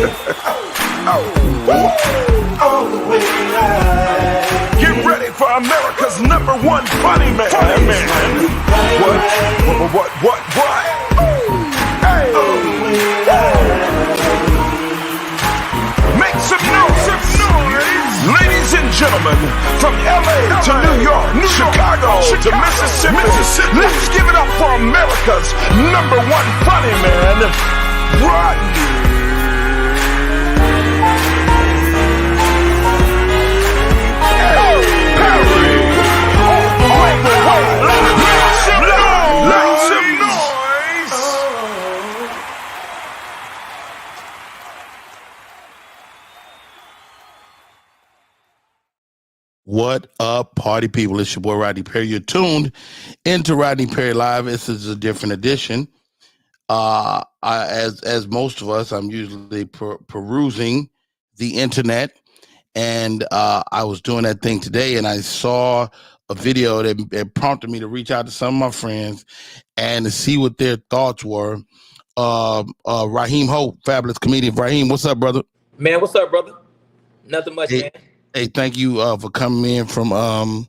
All the way right. Get ready for America's #1 funny man. What? Hey. Make some noise. Ladies and gentlemen, from LA to New York, Chicago to Mississippi, let's give it up for America's #1 funny man, Rodney. What up, party people? It's your boy Rodney Perry. You're tuned into Rodney Perry Live. This is a different edition. As most of us, I'm usually perusing the internet, and I was doing that thing today, and I saw a video that prompted me to reach out to some of my friends and to see what their thoughts were. Raheem Hope, fabulous comedian. Raheem, what's up, brother? Man, what's up, brother? Nothing much, man. Hey, thank you for coming in from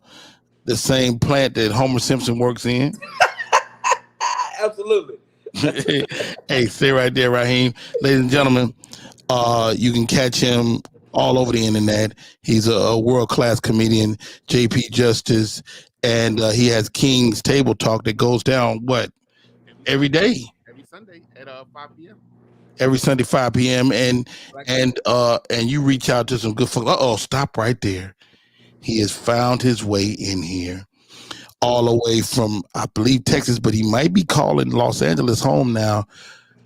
the same plant that Homer Simpson works in. Absolutely. Hey, stay right there, Raheem. Ladies and gentlemen, you can catch him all over the internet. He's a world-class comedian, JP Justice, and he has King's Table Talk that goes down, every day? Every Sunday at 5 p.m. Every Sunday, 5 p.m. And you reach out to some good folks. Stop right there. He has found his way in here, all the way from, I believe, Texas, but he might be calling Los Angeles home now.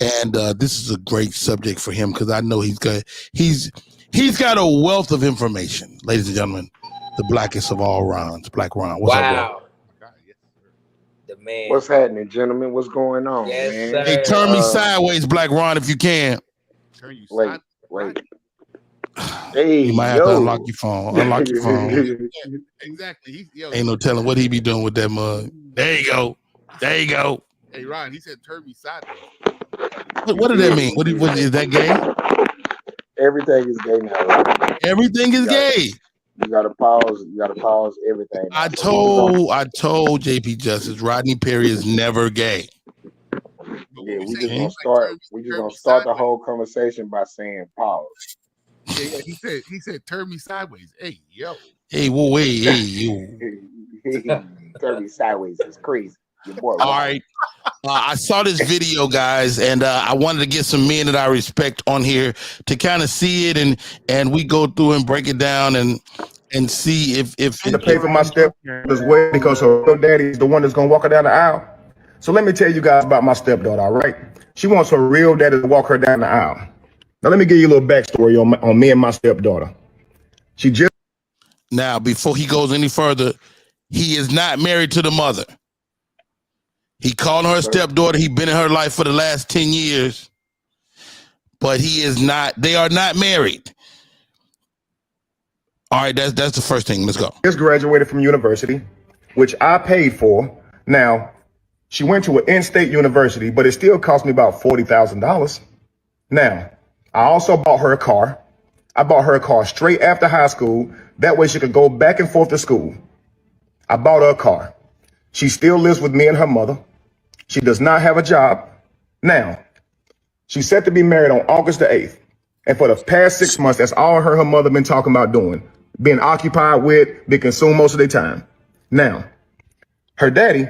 And this is a great subject for him because I know he's got a wealth of information. Ladies and gentlemen, the blackest of all Rons, Black Ron. What's up, bro? The man. What's happening, gentlemen? What's going on, yes, man? Sir. Hey, turn me sideways, Black Ron, if you can. Turn you Wait. Hey, you might have to unlock your phone. Unlock your phone. Yeah, exactly. Ain't no telling what he be doing with that mug. There you go. Hey, Ron, he said turn me sideways. What does that mean? What is that gay? Everything is gay now. Right? Everything is gay. You gotta pause. Everything. I told JP Justice Rodney Perry is never gay. Yeah, we just gonna start the whole conversation by saying pause. Yeah, he said turn me sideways. Hey, yo. Hey, whoa, wait, hey, you. Turn me sideways is crazy. Your boy, all right. I saw this video, guys, and I wanted to get some men that I respect on here to kind of see it, and we go through and break it down and see if to pay for my stepdaughter's wedding because her real daddy is the one that's gonna walk her down the aisle. So let me tell you guys about my stepdaughter. All right, she wants her real daddy to walk her down the aisle. Now let me give you a little backstory on me and my stepdaughter. Now, before he goes any further, he is not married to the mother. He called her a stepdaughter. He's been in her life for the last 10 years, but he is not. They are not married. All right, that's the first thing. Let's go. Just graduated from university, which I paid for. Now, she went to an in-state university, but it still cost me about $40,000. Now, I also bought her a car. I bought her a car straight after high school. That way she could go back and forth to school. I bought her a car. She still lives with me and her mother. She does not have a job. Now, she's set to be married on August the 8th. And for the past 6 months, that's all her mother been talking about doing. Being occupied with, being consumed most of their time. Now, her daddy,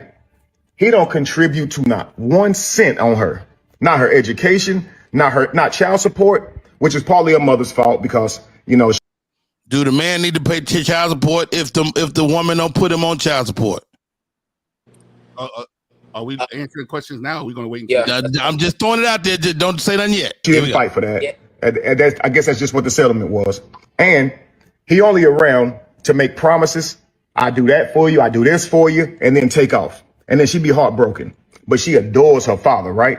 he don't contribute to not 1 cent on her. Not her education, not child support, which is partly her mother's fault because, do the man need to pay child support if the woman don't put him on child support? Are we answering questions now? Or are we going to wait? I'm just throwing it out there. Just don't say nothing yet. She didn't fight for that. Yeah. And I guess that's just what the settlement was. And he only around to make promises. I do that for you. I do this for you. And then take off. And then she'd be heartbroken. But she adores her father, right?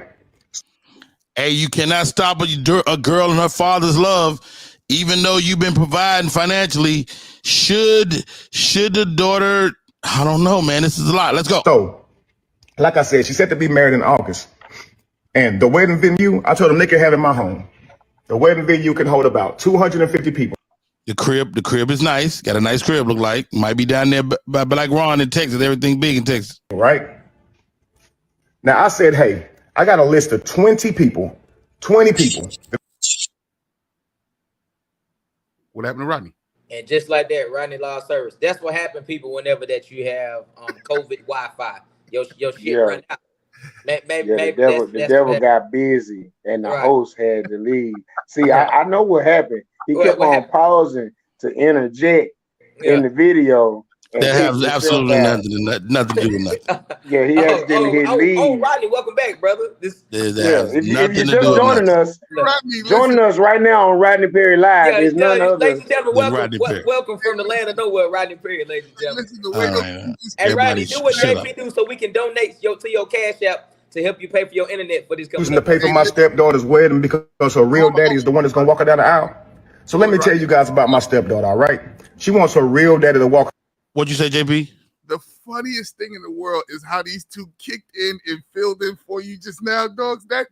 Hey, you cannot stop a girl and her father's love, even though you've been providing financially. Should the daughter, I don't know, man. This is a lot. Let's go. So, like I said, she's set to be married in August. And the wedding venue, I told them they could have it in my home. The wedding venue can hold about 250 people. The crib is nice. Got a nice crib, look like. Might be down there by Black Ron in Texas. Everything big in Texas. Right? Now, I said, hey, I got a list of 20 people. 20 people. What happened to Rodney? And just like that, Rodney lost service. That's what happened, people, whenever that you have COVID Wi-Fi. Your shit run out. The devil got busy and the host had to leave. See, I know what happened. He kept on pausing to interject in the video. That has absolutely nothing to do with nothing. Yeah, he accidentally hit leave. Oh, Rodney, welcome back, brother. If you're just joining us right now on Rodney Perry Live, is none other. Ladies and gentlemen, welcome from the land of nowhere, Rodney Perry, ladies and gentlemen. Hey, Rodney, do what JP do so we can donate to your Cash App to help you pay for your internet for this company. Using to pay for my stepdaughter's wedding because her real daddy is the one that's going to walk her down the aisle. So let me tell you guys about my stepdaughter, all right? She wants her real daddy to walk. What'd you say, JP? The funniest thing in the world is how these two kicked in and filled in for you just now, dogs. That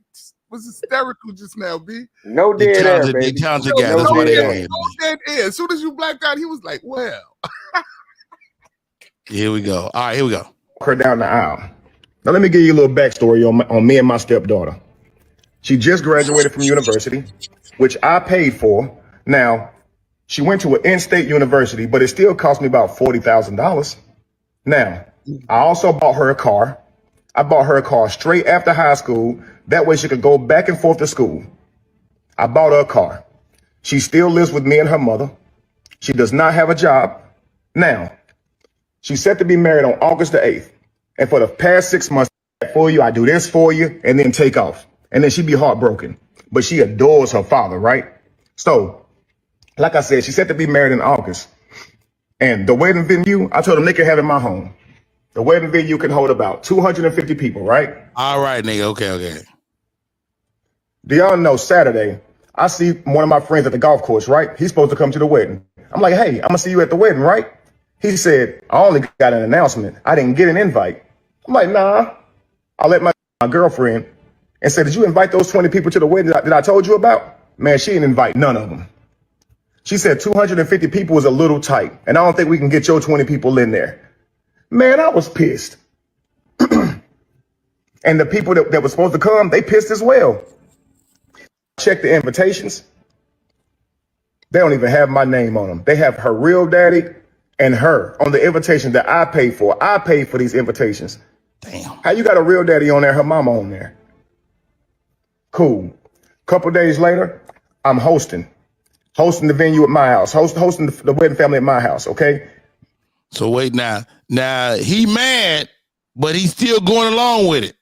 was hysterical just now, B. No dead air, baby. They talented guys. That's why they on here. No dead air. As soon as you blacked out, he was like, well. Here we go. All right, here we go. Walk her down the aisle. Now let me give you a little backstory on me and my stepdaughter. She just graduated from university, which I paid for. Now, she went to an in-state university, but it still cost me about $40,000. Now, I also bought her a car. I bought her a car straight after high school. That way she could go back and forth to school. I bought her a car. She still lives with me and her mother. She does not have a job. Now, she's set to be married on August the 8th. And for the past 6 months, for you, I do this for you and then take off. And then she'd be heartbroken. But she adores her father, right? So, like I said, she's set to be married in August. And the wedding venue, I told them they can have it in my home. The wedding venue can hold about 250 people, right? All right, nigga. Okay. Do y'all know Saturday, I see one of my friends at the golf course, right? He's supposed to come to the wedding. I'm like, hey, I'm going to see you at the wedding, right? He said, I only got an announcement. I didn't get an invite. I'm like, nah. I let my girlfriend and said, did you invite those 20 people to the wedding that I told you about? Man, she didn't invite none of them. She said 250 people is a little tight, and I don't think we can get your 20 people in there. Man, I was pissed. And the people that were supposed to come, they pissed as well. Check the invitations. They don't even have my name on them. They have her real daddy and her on the invitation that I paid for. I paid for these invitations. Damn. How you got a real daddy on there, her mama on there? Cool. Couple days later, I'm hosting the venue at my house, hosting the wedding family at my house, okay? So wait now he mad, but he's still going along with it.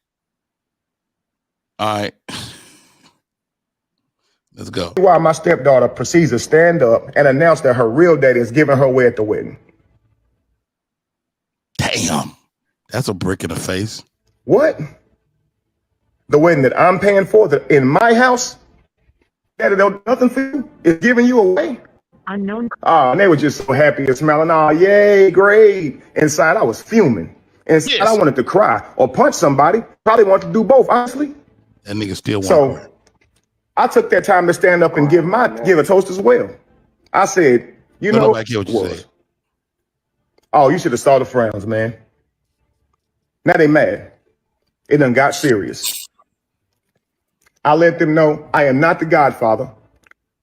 All right. Let's go. While my stepdaughter proceeds to stand up and announce that her real daddy is giving her away at the wedding. Damn. That's a brick in the face. What? The wedding that I'm paying for in my house? Daddy don't nothing for you? Is giving you away? Unknown. Oh, and they were just so happy and smiling. Oh, yay, great. Inside, I was fuming. Inside, I wanted to cry or punch somebody. Probably wanted to do both, honestly. That nigga still wants. So I took that time to stand up and give a toast as well. I said, nobody care what you said. Oh, you should have saw the frowns, man. Now they mad. It done got serious. I let them know I am not the godfather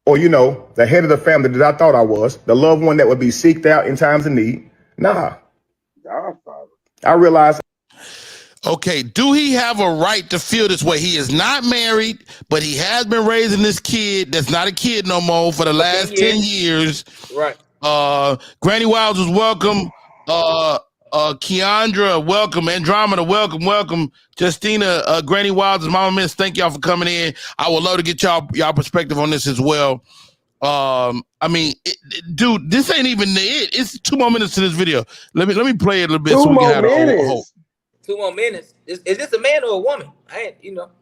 or, the head of the family that I thought I was, the loved one that would be seeked out in times of need. Nah. Godfather. I realized. Okay, do he have a right to feel this way? He is not married, but he has been raising this kid that's not a kid no more for the last 10 years. Right. Granny Wilds was welcome. Keandra, welcome. Andromeda, welcome. Justina, Granny Wilds, Mama Miss, thank y'all for coming in. I would love to get y'all perspective on this as well. Dude, this ain't even it. It's 2 more minutes to this video. Let me play it a little bit so we can have a whole. 2 more minutes. Is this a man or a woman?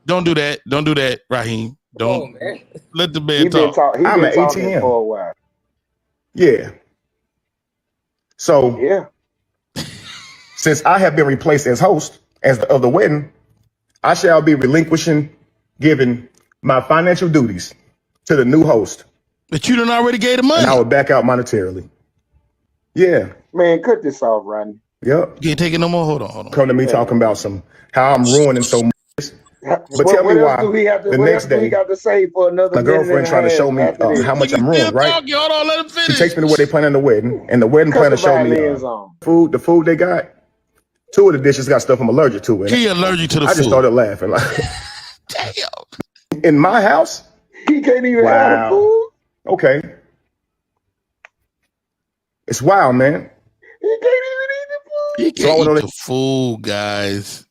Don't do that, Raheem. Don't man. Let the man talk. I'm an ATM for a while. Yeah. So yeah. Since I have been replaced as host of the wedding, I shall be giving my financial duties to the new host. But you done already gave the money. And I would back out monetarily. Yeah. Man, cut this off, Rodney. Yep. You can't take it no more? Hold on. Come to me talking about how I'm ruining so much. But tell me why the next day, we got to say for another my girlfriend trying to show me how much I'm ruined, right? Hold on, let him finish. She takes me to where they planning the wedding, and the wedding planner showed me the food they got. 2 of the dishes got stuff I'm allergic to. He allergic to the food. I just started laughing. Like, damn. In my house? He can't even have the food? Okay. It's wild, man. He can't even eat the food. He can't eat the food, guys.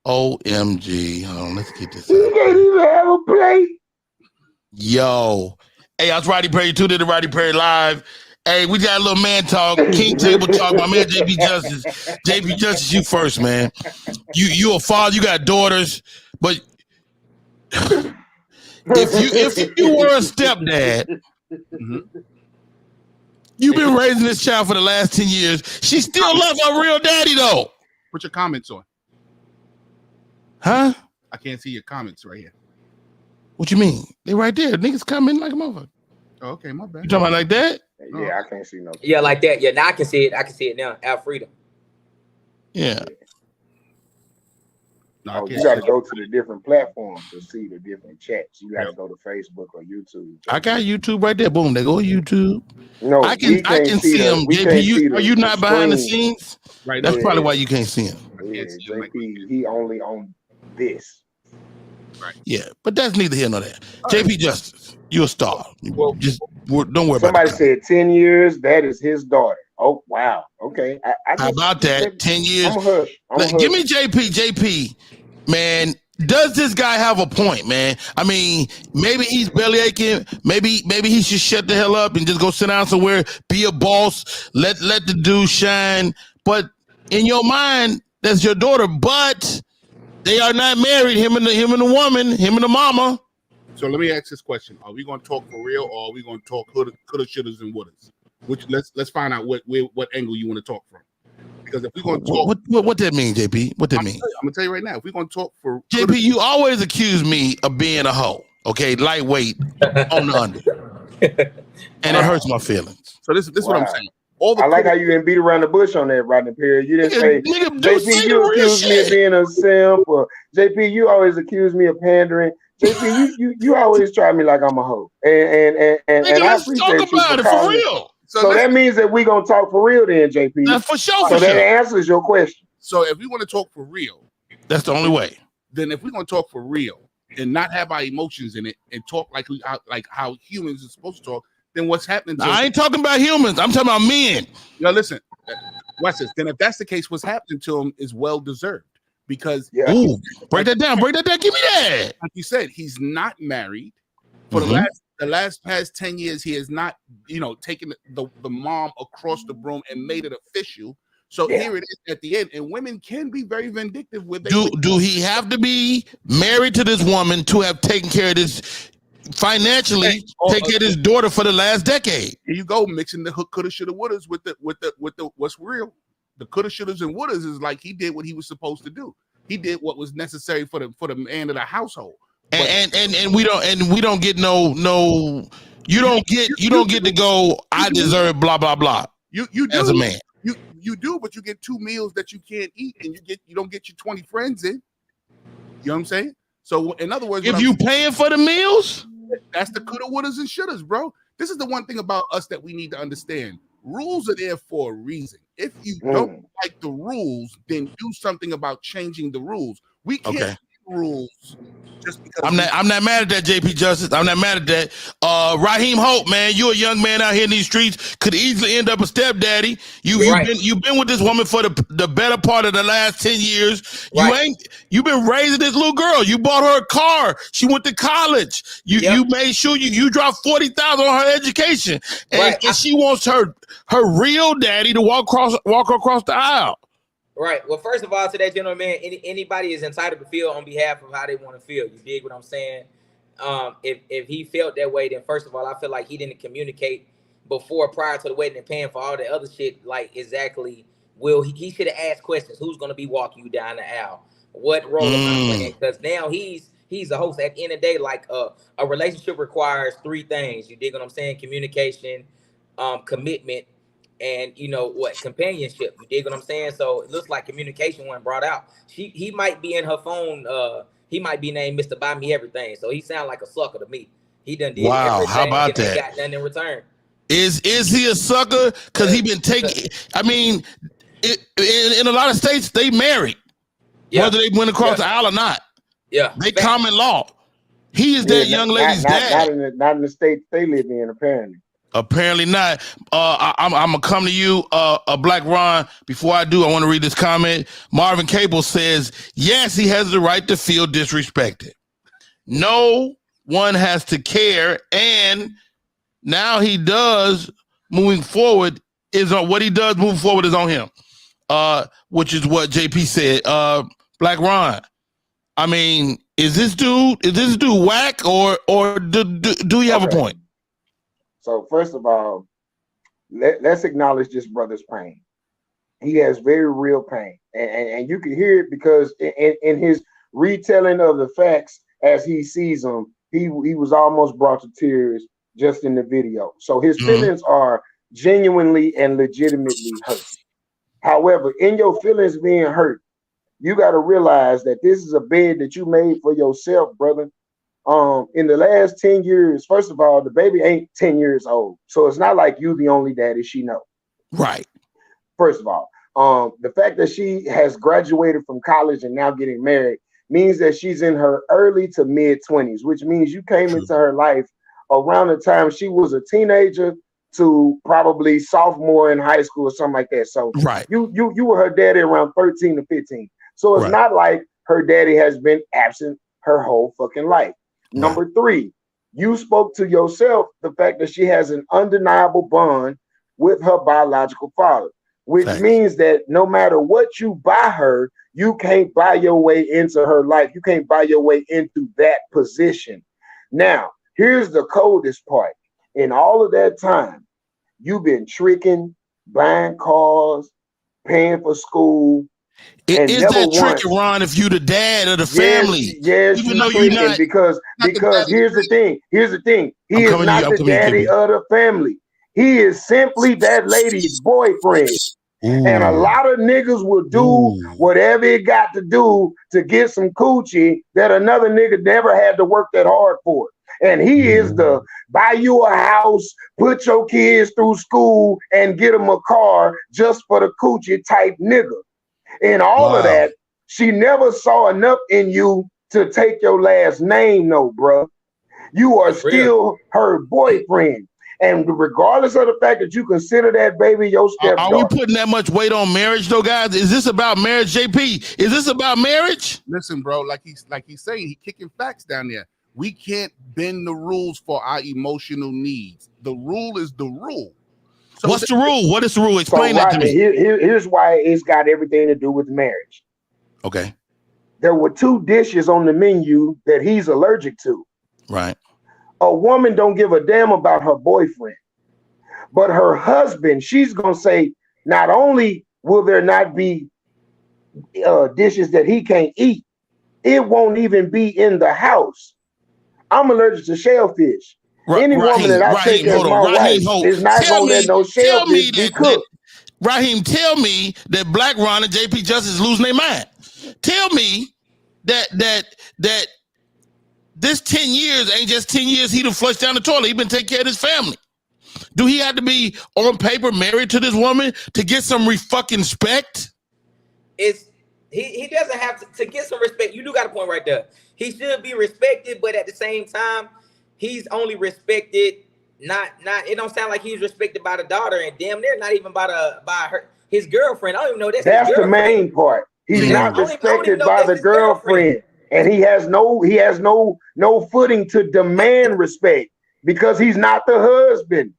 OMG. Hold on, let's get this. He can't even have a plate. Yo. Hey, I was Roddy Perry, tuned in to Roddy Perry Live. Hey, we got a little man talk, King Table Talk. My man JP Justice. JP Justice, you first, man. You a father, you got daughters, but if you were a stepdad, you've been raising this child for the last 10 years. She still loves her real daddy, though. Put your comments on. Huh? I can't see your comments right here. What you mean? They right there. Niggas come in like a motherfucker. Oh, okay, my bad. You talking about like that? Yeah, I can't see no. Yeah, like that. Yeah, now I can see it. I can see it now. Alfredo. Yeah. No, you got to go to the different platforms to see the different chats. You got to go to Facebook or YouTube. I got YouTube right there. Boom, they go YouTube. No, I can see them. JP, are you not behind the scenes? Right. That's probably why you can't see him. Yeah, JP, he only on this. Right. Yeah, but that's neither here nor there. JP Justice, you're a star. Well, just don't worry about Somebody it. said 10 years. That is his daughter. Oh, wow. Okay. How about that? 10 years. I'm a hush. Give me JP, man. Does this guy have a point, man? I mean, maybe he's belly aching. Maybe he should shut the hell up and just go sit down somewhere, be a boss, let the dude shine. But in your mind, that's your daughter. But they are not married. Him and the woman, him and the mama. So let me ask this question: are we going to talk for real, or are we going to talk coulda, shouldas, and wouldas? Which let's find out what angle you want to talk from. Because if we're going to talk, what that mean, JP? What that mean? I'm gonna tell you right now. If we're going to talk for JP, you always accuse me of being a hoe. Okay, lightweight on the under, and it hurts my feelings. So this is what I'm saying. I like how you didn't beat around the bush on that, Rodney Perry. You didn't say, JP, you accuse me of being a simp, or JP, you always accuse me of pandering. JP, you always try me like I'm a hoe, and I appreciate talk about you it for real. So that means that we're gonna talk for real, then, JP. That's for sure. So that answers your question. So if we want to talk for real, that's the only way. Then if we're gonna talk for real and not have our emotions in it and talk like how humans are supposed to talk, then what's happening? I ain't talking about humans. I'm talking about men. Yo, listen, watch this. Then if that's the case, what's happening to him is well deserved. Because break that down. Give me that. Like you said, he's not married. For the past 10 years, he has not, taken the mom across the broom and made it official. So here it is at the end, and women can be very vindictive with they do he have to be married to this woman to have taken care of this financially, take care of his daughter for the last decade? Here you go, mixing the coulda, shoulda, wouldas with the what's real. The coulda, shouldas, and wouldas is like he did what he was supposed to do. He did what was necessary for the man of the household. And we don't get no you don't get to go, I deserve blah blah blah. You do as a man. You do, but you get 2 meals that you can't eat, and you don't get your 20 friends in. You know what I'm saying? So in other words, if you paying for the meals, that's the coulda, wouldas, and shouldas, bro. This is the one thing about us that we need to understand. Rules are there for a reason. If you don't like the rules, then do something about changing the rules. We can't make rules just because I'm not mad at that, JP Justice. I'm not mad at that. Raheem Hope, man, you're a young man out here in these streets, could easily end up a stepdaddy. You've been with this woman for the better part of the last 10 years. You've been raising this little girl. You bought her a car. She went to college. You made sure you dropped $40,000 on her education, and she wants her real daddy to walk across the aisle. Right. Well, first of all, to that gentleman, man, anybody is entitled to feel on behalf of how they want to feel. You dig what I'm saying? If he felt that way, then first of all, I feel like he didn't communicate prior to the wedding and paying for all the other shit. Like exactly, he should have asked questions. Who's going to be walking you down the aisle? What role am I playing? Because now he's He's a host. At the end of the day, like a relationship requires 3 things. You dig what I'm saying? Communication, commitment, and you know what, companionship. You dig what I'm saying? So it looks like communication wasn't brought out. He might be in her phone. He might be named Mr. Buy Me Everything. So he sound like a sucker to me. He done did Wow, everything how about and ain't that? got nothing in return. Is he a sucker? Because he been taking. I mean, in a lot of states they married, whether they went across the aisle or not. Yeah, they common law. He is that young lady's dad. Not in the state they live in, apparently. Apparently not. I'm gonna come to you, Black Ron. Before I do, I want to read this comment. Marvin Cable says, yes, he has the right to feel disrespected. No one has to care, and now he does. Moving forward is on what he does. Moving forward is on him. Which is what JP said. Black Ron. I mean, is this dude whack or do you have a point? So first of all, let's acknowledge this brother's pain. He has very real pain, and you can hear it because in his retelling of the facts as he sees them, he was almost brought to tears just in the video. So his feelings are genuinely and legitimately hurt. However, in your feelings being hurt, you got to realize that this is a bed that you made for yourself, brother. In the last 10 years, first of all, the baby ain't 10 years old. So it's not like you the only daddy she know. Right. First of all, the fact that she has graduated from college and now getting married means that she's in her early to mid 20s, which means you came into her life around the time she was a teenager to probably sophomore in high school or something like that. So you were her daddy around 13 to 15. So it's not like her daddy has been absent her whole fucking life. Number 3, you spoke to yourself the fact that she has an undeniable bond with her biological father, which means that no matter what you buy her, you can't buy your way into her life. You can't buy your way into that position. Now, here's the coldest part. In all of that time, you've been tricking, buying cars, paying for school. Is that tricky, Ron, if you the dad of the family? Yes, even though you're not, because here's the thing. He is not the daddy of the family. He is simply that lady's boyfriend. And a lot of niggas will do whatever it got to do to get some coochie that another nigga never had to work that hard for. And he is the buy you a house, put your kids through school, and get them a car just for the coochie type nigga. In all of that, she never saw enough in you to take your last name, no, bro. You are still her boyfriend. And regardless of the fact that you consider that baby your stepdaughter. Are we putting that much weight on marriage, though, guys? Is this about marriage, JP? Is this about marriage? Listen, bro, like he's saying, he kicking facts down there. We can't bend the rules for our emotional needs. The rule is the rule. So what's the rule? What is the rule? Explain that to me. Here's why it's got everything to do with marriage. Okay. There were 2 dishes on the menu that he's allergic to. Right. A woman don't give a damn about her boyfriend, but her husband, she's going to say, not only will there not be dishes that he can't eat, it won't even be in the house. I'm allergic to shellfish. Any woman that I take as my wife is not going to let no shellfish be cooked. Raheem, tell me that Black Ron and JP Justice losing their mind. Tell me that this 10 years ain't just 10 years he done flushed down the toilet. He been taking care of his family. Do he have to be on paper married to this woman to get some fucking respect? He doesn't have to get some respect. You do got a point right there. He should be respected, but at the same time, he's only respected. Not. It don't sound like he's respected by the daughter, and damn near not even by his girlfriend. I don't even know that's the main part. He's not respected by the girlfriend, and he has no footing to demand respect because he's not the husband.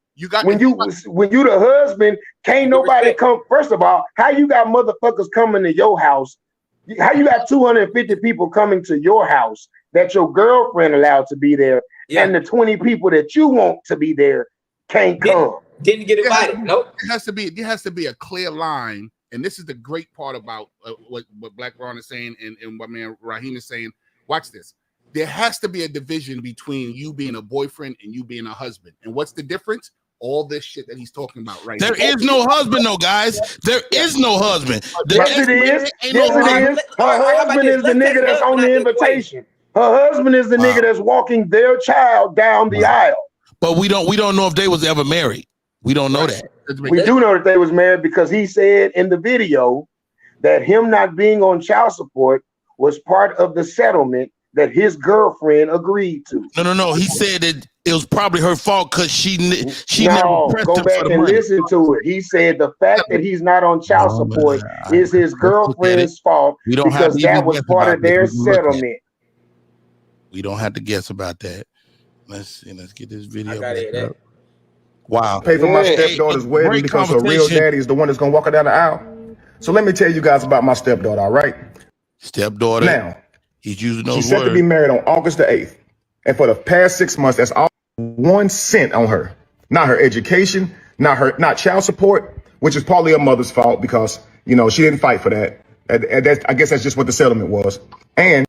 When you the husband, can't nobody come. First of all, how you got motherfuckers coming to your house? How you got 250 people coming to your house that your girlfriend allowed to be there, and the 20 people that you want to be there can't come? Didn't get invited. Nope. There has to be a clear line, and this is the great part about what Black Ron is saying and what man Raheem is saying. Watch this. there has to be a division between you being a boyfriend and you being a husband. And what's the difference? All this shit that he's talking about right now. There is no husband, though, guys. There is no husband. Yes, it is. Yes, it is. Her husband is the nigga that's on the invitation. Her husband is the nigga that's walking their child down the aisle. But we don't know if they was ever married. We don't know that. We do know that they was married because he said in the video that him not being on child support was part of the settlement that his girlfriend agreed to. No. He said that it was probably her fault because she no, never go back and listen to it. He said the fact that he's not on child support is his girlfriend's fault because that was part of their settlement. We don't have to guess about that. Let's see. Let's get this video. I got it. Wow. Pay for my stepdaughter's wedding because her real daddy is the one that's gonna walk her down the aisle. So let me tell you guys about my stepdaughter, all right? Stepdaughter. Now, he's using those she's set to be married on August the 8th. And for the past 6 months, that's all 1 cent on her. Not her education, not child support, which is partly her mother's fault because, you know, she didn't fight for that. I guess that's just what the settlement was. And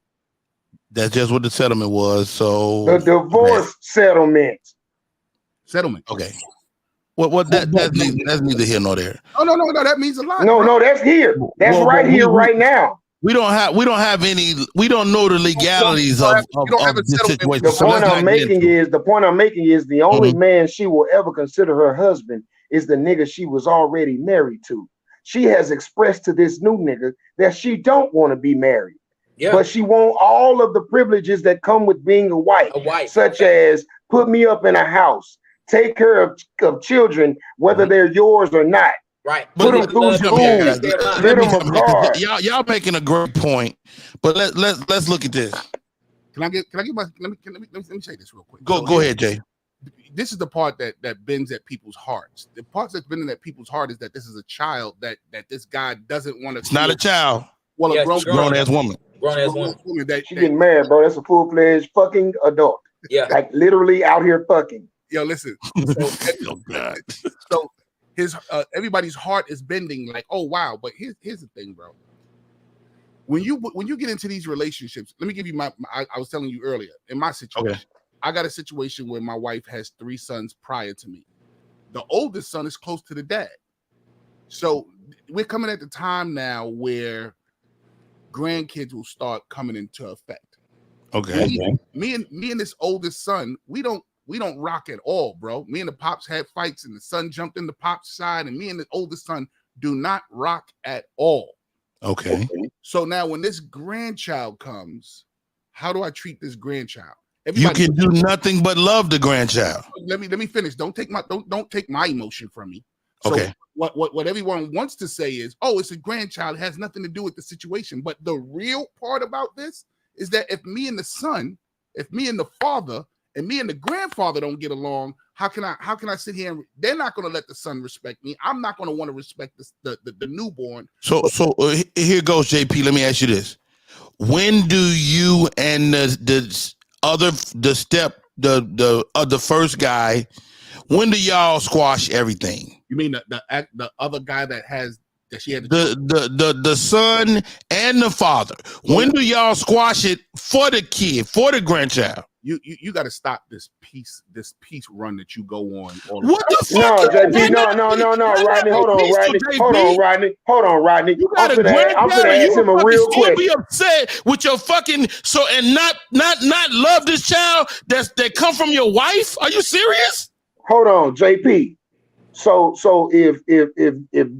that's just what the settlement was. So the divorce settlement. Okay. That's neither here nor there. No, that means a lot. No, that's here. That's here right now. We don't have any. We don't know the legalities of this situation. The point I'm making is the only man she will ever consider her husband is the nigga she was already married to. She has expressed to this new nigga that she don't want to be married. Yeah. But she want all of the privileges that come with being a wife. Such as put me up in a house, take care of children, whether they're yours or not. Right. Put them through school. Get them a car. Y'all making a great point, but let's look at this. Let me say this real quick. Go ahead, Jay. This is the part that bends at people's hearts. The part that's bending at people's heart is that this is a child that this guy doesn't want to. It's not a child. Well, a grown ass woman. Grown-ass woman. She getting married, bro. That's a full-fledged fucking adult. Yeah. Like literally out here fucking. Yo, listen. So his everybody's heart is bending like, oh wow. But here's the thing, bro. When you get into these relationships, let me give you I was telling you earlier, in my situation, I got a situation where my wife has 3 sons prior to me. The oldest son is close to the dad. So we're coming at the time now where grandkids will start coming into effect. Okay. Me and this oldest son, we don't rock at all, bro. Me and the pops had fights, and the son jumped in the pop's side, and me and the oldest son do not rock at all. Okay. So now when this grandchild comes, how do I treat this grandchild? You can do nothing but love the grandchild. Let me finish. Don't take my emotion from me. So okay. What everyone wants to say is, oh, it's a grandchild. It has nothing to do with the situation. But the real part about this is that if me and the father and me and the grandfather don't get along, how can I sit here and they're not going to let the son respect me? I'm not going to want to respect the newborn. So here goes, JP. Let me ask you this: when do you and the first guy, when do y'all squash everything? You mean the other guy that she had the son and the father? When do y'all squash it for the kid, for the grandchild? You got to stop this peace run that you go on. What the fuck? No, JP, no, Rodney. Hold on, Rodney. You got a grandchild. I'm gonna ask him a real quick. Be upset with your fucking and not love this child that come from your wife? Are you serious? Hold on, JP. So if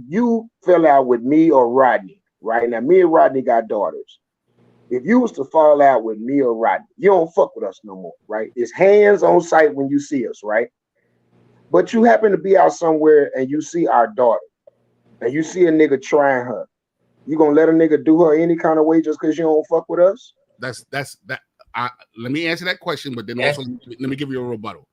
you fell out with me or Rodney, right now, me and Rodney got daughters. If you was to fall out with me or Rodney, you don't fuck with us no more, right? It's hands on sight when you see us, right? But you happen to be out somewhere and you see our daughter, and you see a nigga trying her. You gonna let a nigga do her any kind of way just because you don't fuck with us? That's that. Let me answer that question, but then also let me give you a rebuttal.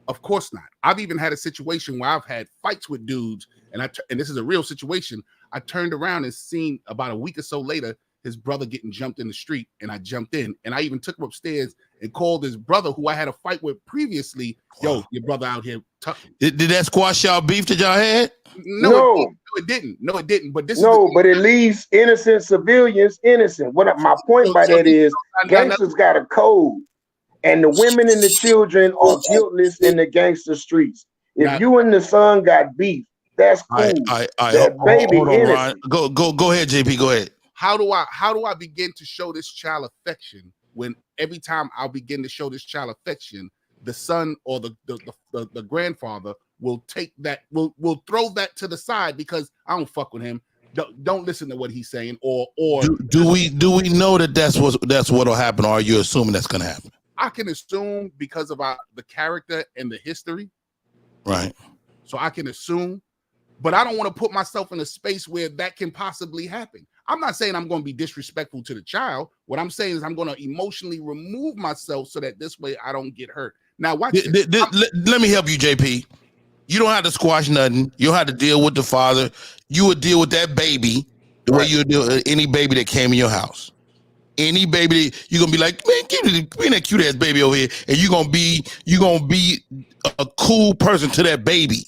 Of course not. I've even had a situation where I've had fights with dudes, and this is a real situation. I turned around and seen about a week or so later his brother getting jumped in the street, and I jumped in, and I even took him upstairs and called his brother, who I had a fight with previously. Yo, your brother out here tucking. Did that squash y'all beef that y'all had? No, it didn't. No, it didn't. But this but it leaves innocent civilians innocent. What my point by that is, gangsters got a code, and the women and the children are guiltless in the gangster streets. If you and the son got beef, that's cool. That baby innocent. Go ahead, JP. Go ahead. How do I begin to show this child affection when every time I'll begin to show this child affection, the son or the grandfather will take that, will throw that to the side because I don't fuck with him. Don't listen to what he's saying. Or do we know that that's what'll happen, or are you assuming that's gonna happen? I can assume because of the character and the history. Right. So I can assume, but I don't want to put myself in a space where that can possibly happen. I'm not saying I'm going to be disrespectful to the child. What I'm saying is I'm going to emotionally remove myself so that this way I don't get hurt. Now, watch let me help you, JP. You don't have to squash nothing. You don't have to deal with the father. You would deal with that baby the way you would deal with any baby that came in your house. Any baby, you're gonna be like, man, give me that cute ass baby over here, and you're gonna be a cool person to that baby.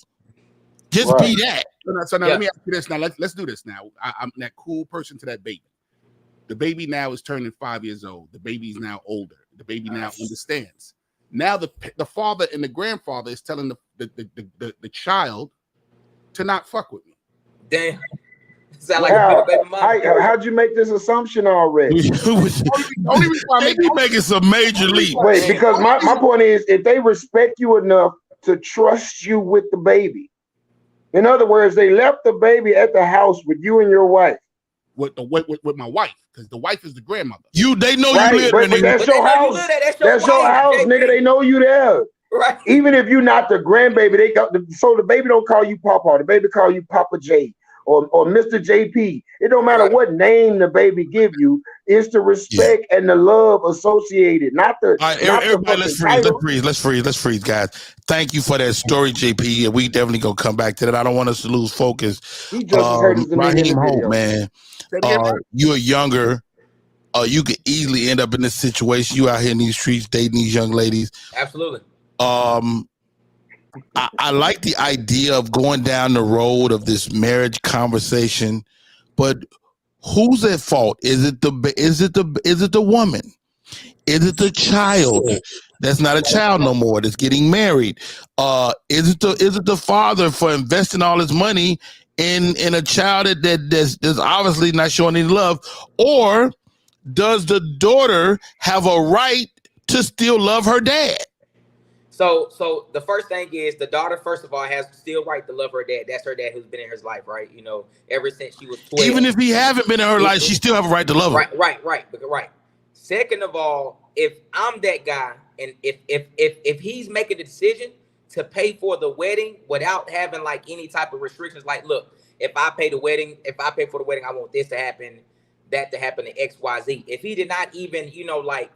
Just be that. So now let me ask you this. Now let's do this. Now I'm that cool person to that baby. The baby now is turning 5 years old. The baby's now older. The baby now understands. Now the father and the grandfather is telling the child to not fuck with me. Damn. Sound like a baby mama. How'd you make this assumption already? Only they be making some major leaps. Wait, because my point is, if they respect you enough to trust you with the baby, in other words, they left the baby at the house with you and your wife. With my wife, because the wife is the grandmother. They know you live but that's your house. That's your house, nigga. They know you there. Right. Even if you're not the grandbaby, so the baby don't call you Papa. The baby call you Papa J. Or Mr. JP. It don't matter what name the baby give you. It's the respect and the love associated, not the. All right, everybody, let's freeze, guys. Thank you for that story, JP. And we definitely gonna come back to that. I don't want us to lose focus. He just heard his Raheem Hope, man. You're younger. You could easily end up in this situation. You out here in these streets dating these young ladies. Absolutely. I like the idea of going down the road of this marriage conversation, but who's at fault? Is it the woman? Is it the child that's not a child no more that's getting married? Is it the father for investing all his money in a child that's obviously not showing any love? Or does the daughter have a right to still love her dad? So the first thing is the daughter, first of all, has still right to love her dad. That's her dad who's been in her life, right? You know, ever since she was 12. Even if he haven't been in her life, she still have a right to love him. Right. Second of all, if I'm that guy, and if he's making the decision to pay for the wedding without having like any type of restrictions, like, look, if I pay for the wedding, I want this to happen, that to happen, to XYZ. If he did not even, like,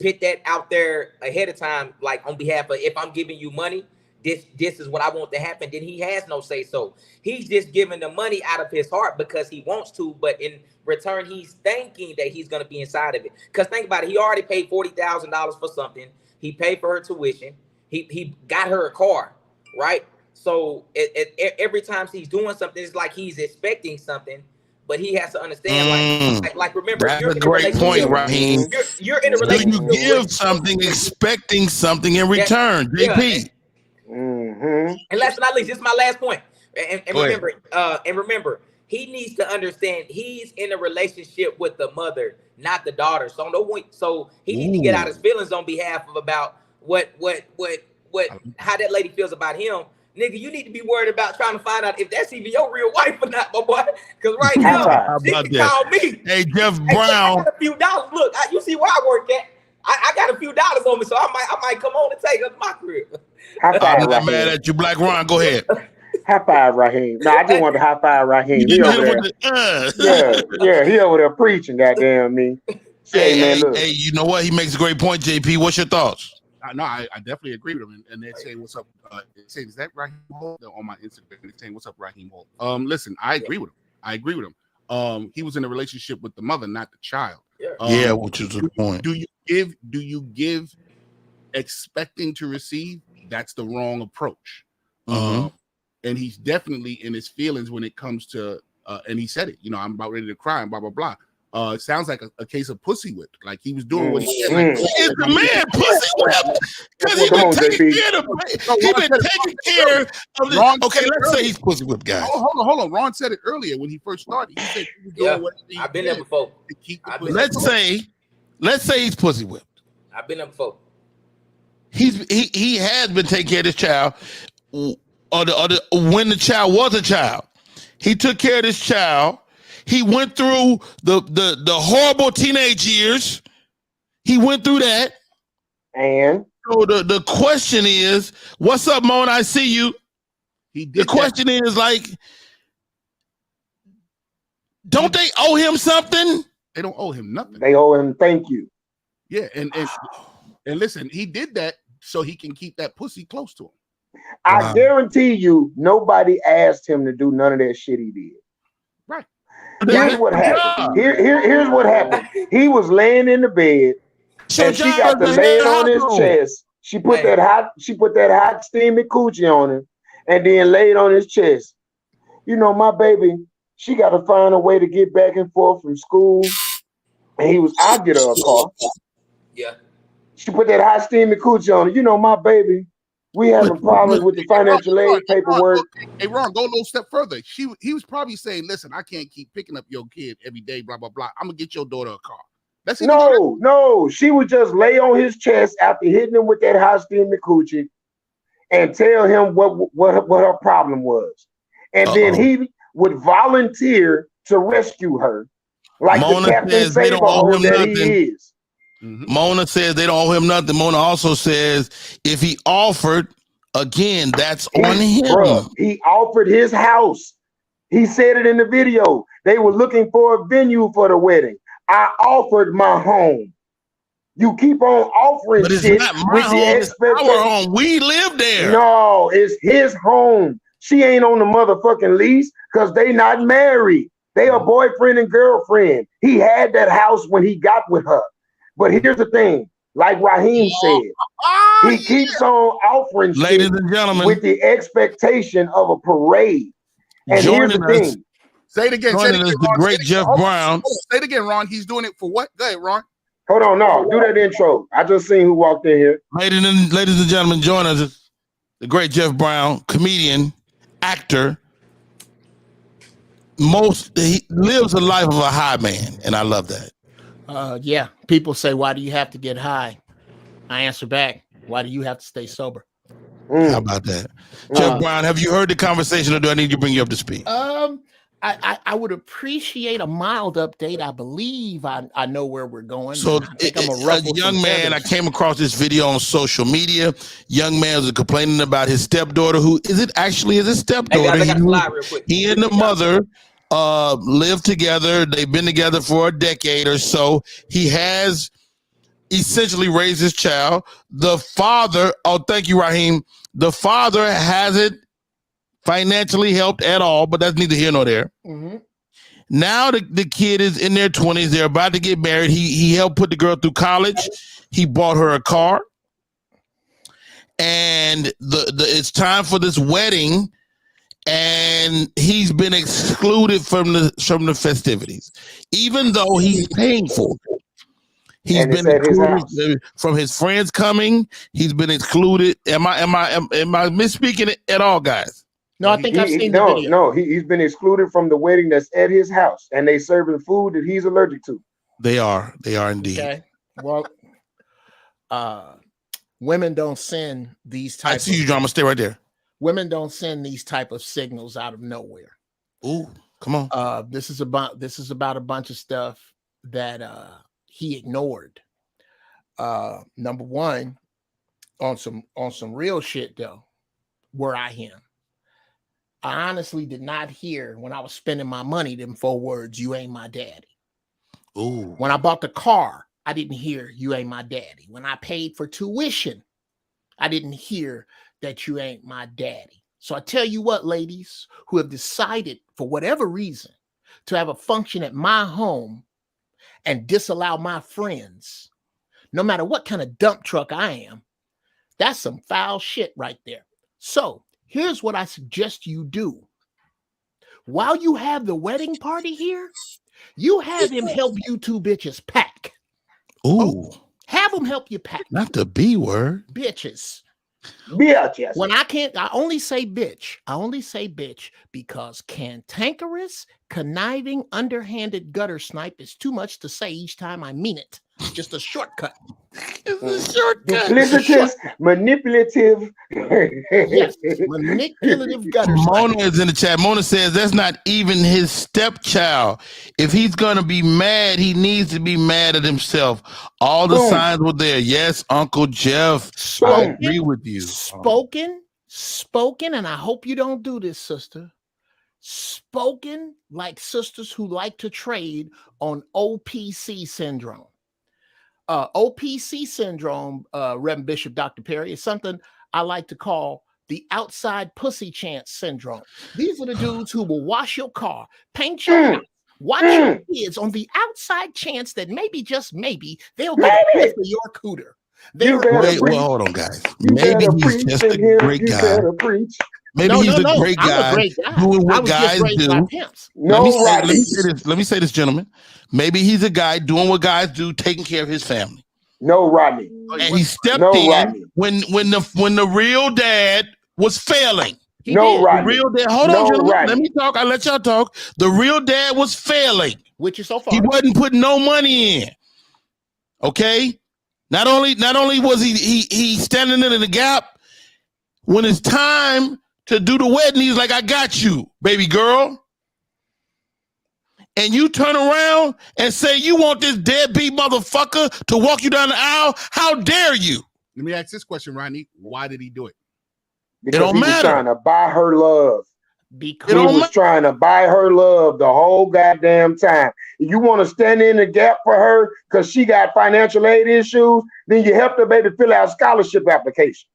put that out there ahead of time, like on behalf of, if I'm giving you money, this is what I want to happen, then he has no say so. He's just giving the money out of his heart because he wants to, but in return, he's thinking that he's going to be inside of it. Because think about it, he already paid $40,000 for something. He paid for her tuition. He got her a car, right? So every time he's doing something, it's like he's expecting something. But he has to understand, like remember, that's a great point, Raheem. You're in a relationship. Do you give something expecting something in return, JP? And last but not least, this is my last point. And remember, he needs to understand he's in a relationship with the mother, not the daughter. So he needs to get out his feelings on behalf of about how that lady feels about him. Nigga, you need to be worried about trying to find out if that's even your real wife or not, my boy. Because right now, she can call me. Hey, Jeff Brown. I got a few dollars. Look, you see where I work at. I got a few dollars on me, so I might come on and take her to my crib. I'm not mad at you, Black Ron. Go ahead. High five, Raheem. No, I just want to high five Raheem. He over there. He over there preaching, goddamn me. Hey, you know what? He makes a great point, JP. What's your thoughts? No, I definitely agree with him. And they're saying, what's up? They're saying, is that Raheem Hall? They're on my Instagram. They're saying, what's up, Raheem Hall? Listen, I agree with him. He was in a relationship with the mother, not the child. Which is the point. Do you give expecting to receive? That's the wrong approach. And he's definitely in his feelings when it comes to and he said it, I'm about ready to cry and blah blah blah. It sounds like a case of pussy whipped. Like he was doing what he said. Like, is the man pussy whipped? Because he's been taking care of okay, let's say he's pussy whipped, guys. Hold on. Ron said it earlier when he first started. He said he was doing what he I've been there before. Let's say he's pussy whipped. I've been there before. He has been taking care of this child, or when the child was a child. He took care of this child. He went through the horrible teenage years. He went through that. And so the question is, what's up, Mona? I see you. The question is, like, don't they owe him something? They don't owe him nothing. They owe him thank you. Yeah, and listen, he did that so he can keep that pussy close to him. I guarantee you, nobody asked him to do none of that shit he did. Right. Here's what happened. Here's what happened. He was laying in the bed, and she got to lay it on his chest. She put that hot steamy coochie on him, and then laid on his chest. My baby, she got to find a way to get back and forth from school. And I'll get her a car. Yeah. She put that hot steamy coochie on her. My baby, we having problems with the financial aid paperwork. Hey, Ron, go a little step further. He was probably saying, listen, I can't keep picking up your kid every day, blah, blah, blah. I'm going to get your daughter a car. No. She would just lay on his chest after hitting him with that hot steamy coochie and tell him what her problem was. And then he would volunteer to rescue her like Mona the Captain Saberhole that he is. Mona says they don't owe him nothing. Mona also says if he offered, again, that's on him. Bruh, he offered his house. He said it in the video. They were looking for a venue for the wedding. I offered my home. You keep on offering shit with the expectation. Our home. We live there. No, it's his home. She ain't on the motherfucking lease because they not married. They are boyfriend and girlfriend. He had that house when he got with her. But here's the thing, like Raheem said, he keeps on offering ladies shit and gentlemen, with the expectation of a parade. And here's the thing. Say it again. The great Jeff Brown. Say it again, Ron. He's doing it for what? Go ahead, Ron. Hold on, no. Do that intro. I just seen who walked in here. Ladies and gentlemen, join us. The great Jeff Brown, comedian, actor. He lives a life of a high man, and I love that. Yeah, people say, why do you have to get high? I answer back, why do you have to stay sober? How about that? Jeff Brown, have you heard the conversation, or do I need to bring you up to speed? I would appreciate a mild update. I believe I know where we're going. So a young man, I came across this video on social media. Young man was complaining about his stepdaughter, who is it actually his stepdaughter? He and the mother lived together. They've been together for a decade or so. He has essentially raised his child. The father, thank you, Raheem. The father hasn't financially helped at all, but that's neither here nor there. Mm-hmm. Now the kid is in their 20s. They're about to get married. He helped put the girl through college. He bought her a car. And it's time for this wedding. And he's been excluded from the festivities, even though he's paying for it. He's been excluded from his friends coming. He's been excluded. Am I misspeaking it at all, guys? No, I think I've seen the video. No, he's been excluded from the wedding that's at his house, and they serving food that he's allergic to. They are indeed. Okay. Well, women don't send these types. I see you, drama. Stay right there. Women don't send these type of signals out of nowhere. Ooh, come on. This is about a bunch of stuff that he ignored. Number one, on some real shit though, where I am. I honestly did not hear when I was spending my money them 4 words, "You ain't my daddy." Ooh. When I bought the car, I didn't hear "You ain't my daddy." When I paid for tuition, I didn't hear that "You ain't my daddy." So I tell you what, ladies who have decided for whatever reason to have a function at my home and disallow my friends no matter what kind of dump truck I am. That's some foul shit right there. So here's what I suggest you do. While you have the wedding party here, you have him help you two bitches pack. Ooh. Have him help you pack. Not the B word. Bitches. Bitches. When I only say bitch. I only say bitch because cantankerous, conniving, underhanded gutter snipe is too much to say each time I mean it. It's just a shortcut. It's a shortcut. Duplicitous, manipulative. Yes, manipulative gutter snipe. Mona is in the chat. Mona says that's not even his stepchild. If he's gonna be mad, he needs to be mad at himself. All the signs were there. Yes, Uncle Jeff. I agree with you. Spoken, and I hope you don't do this, sister. Spoken like sisters who like to trade on OPC syndrome. OPC syndrome, Reverend Bishop Dr. Perry, is something I like to call the outside pussy chance syndrome. These are the dudes who will wash your car, paint your house, watch your kids on the outside chance that maybe, just maybe, they'll get a piece of your cooter. Well, hold on, guys. Maybe he's just a great guy. Maybe he's a great guy doing what guys do. Let me say this, gentlemen. Maybe he's a guy doing what guys do, taking care of his family. No, Rodney. And he stepped in when the real dad was failing. Rodney. The real dad. Hold on, gentlemen. Rodney. Let me talk. I'll let y'all talk. The real dad was failing. Which is so far. He wasn't putting no money in. Okay? Not only was he standing in the gap, when it's time to do the wedding, he's like, I got you, baby girl. And you turn around and say you want this deadbeat motherfucker to walk you down the aisle? How dare you? Let me ask this question, Rodney. Why did he do it? Because he was trying to buy her love. Because he was trying to buy her love the whole goddamn time. If you want to stand in the gap for her because she got financial aid issues, then you help the baby fill out scholarship applications.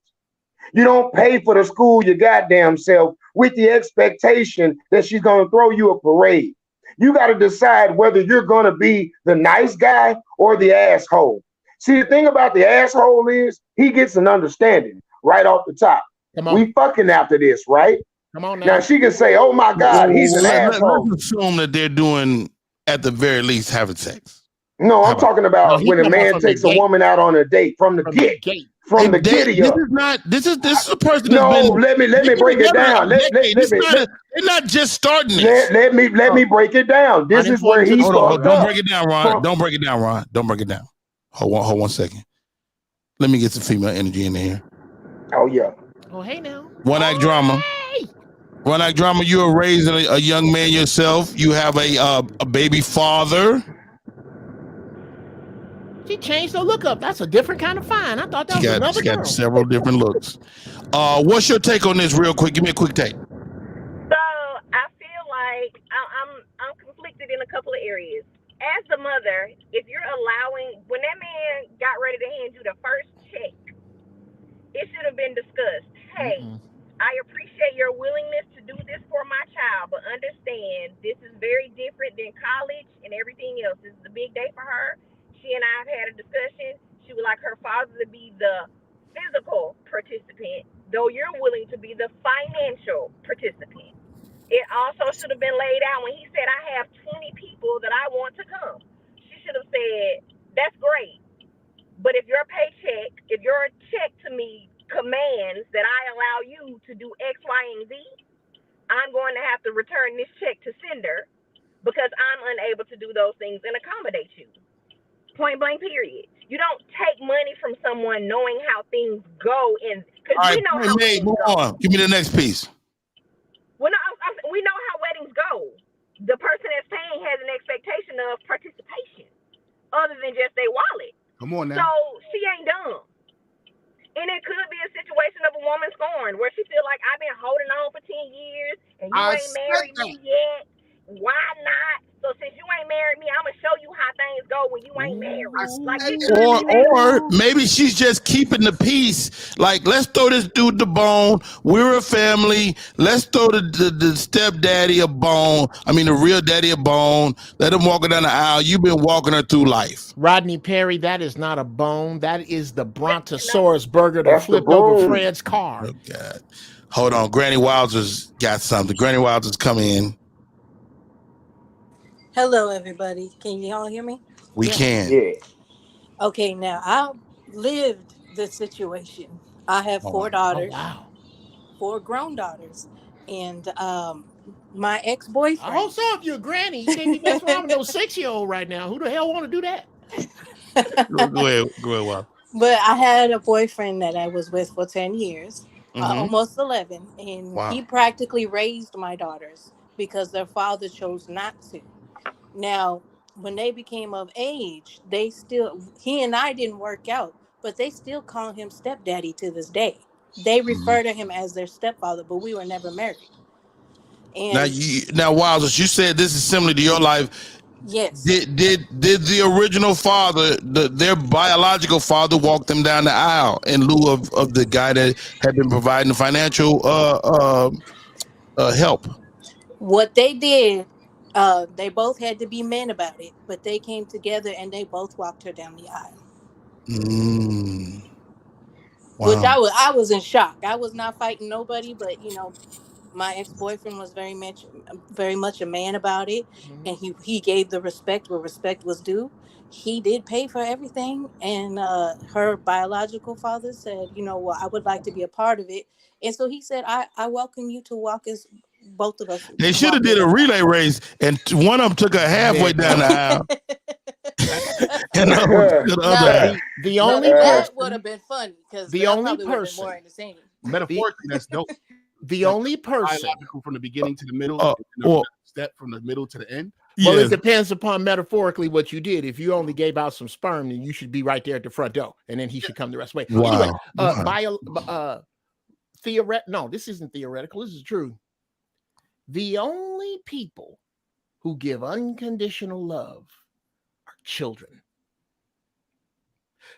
You don't pay for the school your goddamn self with the expectation that she's going to throw you a parade. You got to decide whether you're going to be the nice guy or the asshole. See, the thing about the asshole is he gets an understanding right off the top. We fucking after this, right? Come on Now she can say, oh my God, he's an asshole. Let's assume that they're doing, at the very least, having sex. No, I'm talking about when a man takes a woman out on a date from the gate. From the giddy up. This is a person. No, let me break it down. They're not just starting this. Let me break it down. This is where he's Don't break it down, Ron. Don't break it down, Ron. Don't break it down. Hold on 1 second. Let me get some female energy in there. Oh yeah. Oh hey now. One act drama. One act drama. You are raising a young man yourself. You have a baby father. She changed her look up. That's a different kind of fine. I thought that was another girl. She got several different looks. What's your take on this real quick? Give me a quick take. So I feel like I'm conflicted in a couple of areas. As the mother, if you're allowing, when that man got ready to hand you the first check, it should have been discussed. Hey, I appreciate your willingness to do this for my child, but understand this is very different than college and everything else. This is a big day for her. She and I have had a discussion. She would like her father to be the physical participant, though you're willing to be the financial participant. It also should have been laid out when he said, I have 20 people that I want to come. She should have said, that's great. But if your paycheck, if your check to me commands that I allow you to do X, Y, and Z, I'm going to have to return this check to sender because I'm unable to do those things and accommodate you. Point blank, period. You don't take money from someone knowing how things go, and because we know how things go. Give me the next piece. Well, no, we know how weddings go. The person that's paying has an expectation of participation, other than just their wallet. Come on now. So she ain't dumb. And it could be a situation of a woman scorned, where she feel like I've been holding on for 10 years, and you ain't married me yet. Why not? So since you ain't married me, I'm gonna show you how things go when you ain't married. Like, or maybe she's just keeping the peace. Like, let's throw this dude the bone. We're a family. Let's throw the stepdaddy a bone. I mean, the real daddy a bone. Let him walk her down the aisle. You've been walking her through life. Rodney Perry, that is not a bone. That is the Brontosaurus burger that That's the flipped over broom. Fred's car. Oh, God. Hold on. Granny Wowzer's got something. Granny Wowzer's coming in. Hello, everybody. Can you all hear me? We can. Yeah. Okay, now I lived this situation. I have four daughters, four grown daughters, and my ex-boyfriend. Also, if you're a granny, you can't be messing around with no 6-year-old right now. Who the hell want to do that? Go ahead, Wow. But I had a boyfriend that I was with for 10 years, almost 11, and he practically raised my daughters because their father chose not to. Now, when they became of age, he and I didn't work out, but they still call him stepdaddy to this day. They refer to him as their stepfather, but we were never married. And now, Wowzers, you said this is similar to your life. Yes. Did the original father, their biological father, walk them down the aisle in lieu of the guy that had been providing financial help? What they did, they both had to be men about it, but they came together and they both walked her down the aisle. Wow. Which I was in shock. I was not fighting nobody, but my ex-boyfriend was very much a man about it, and he gave the respect where respect was due. He did pay for everything, and her biological father said, well, I would like to be a part of it, and so he said, I welcome you to walk as both of us. They should have did a relay race, and one of them took her halfway down the aisle. And the only that would have been funny because the only person more entertaining. Metaphorically, that's dope. The only person biological from the beginning to the middle, or step from the middle to the end. Well, it depends upon metaphorically what you did. If you only gave out some sperm, then you should be right there at the front door, and then he should come the rest of the way. Anyway, no, this isn't theoretical. This is true. The only people who give unconditional love are children.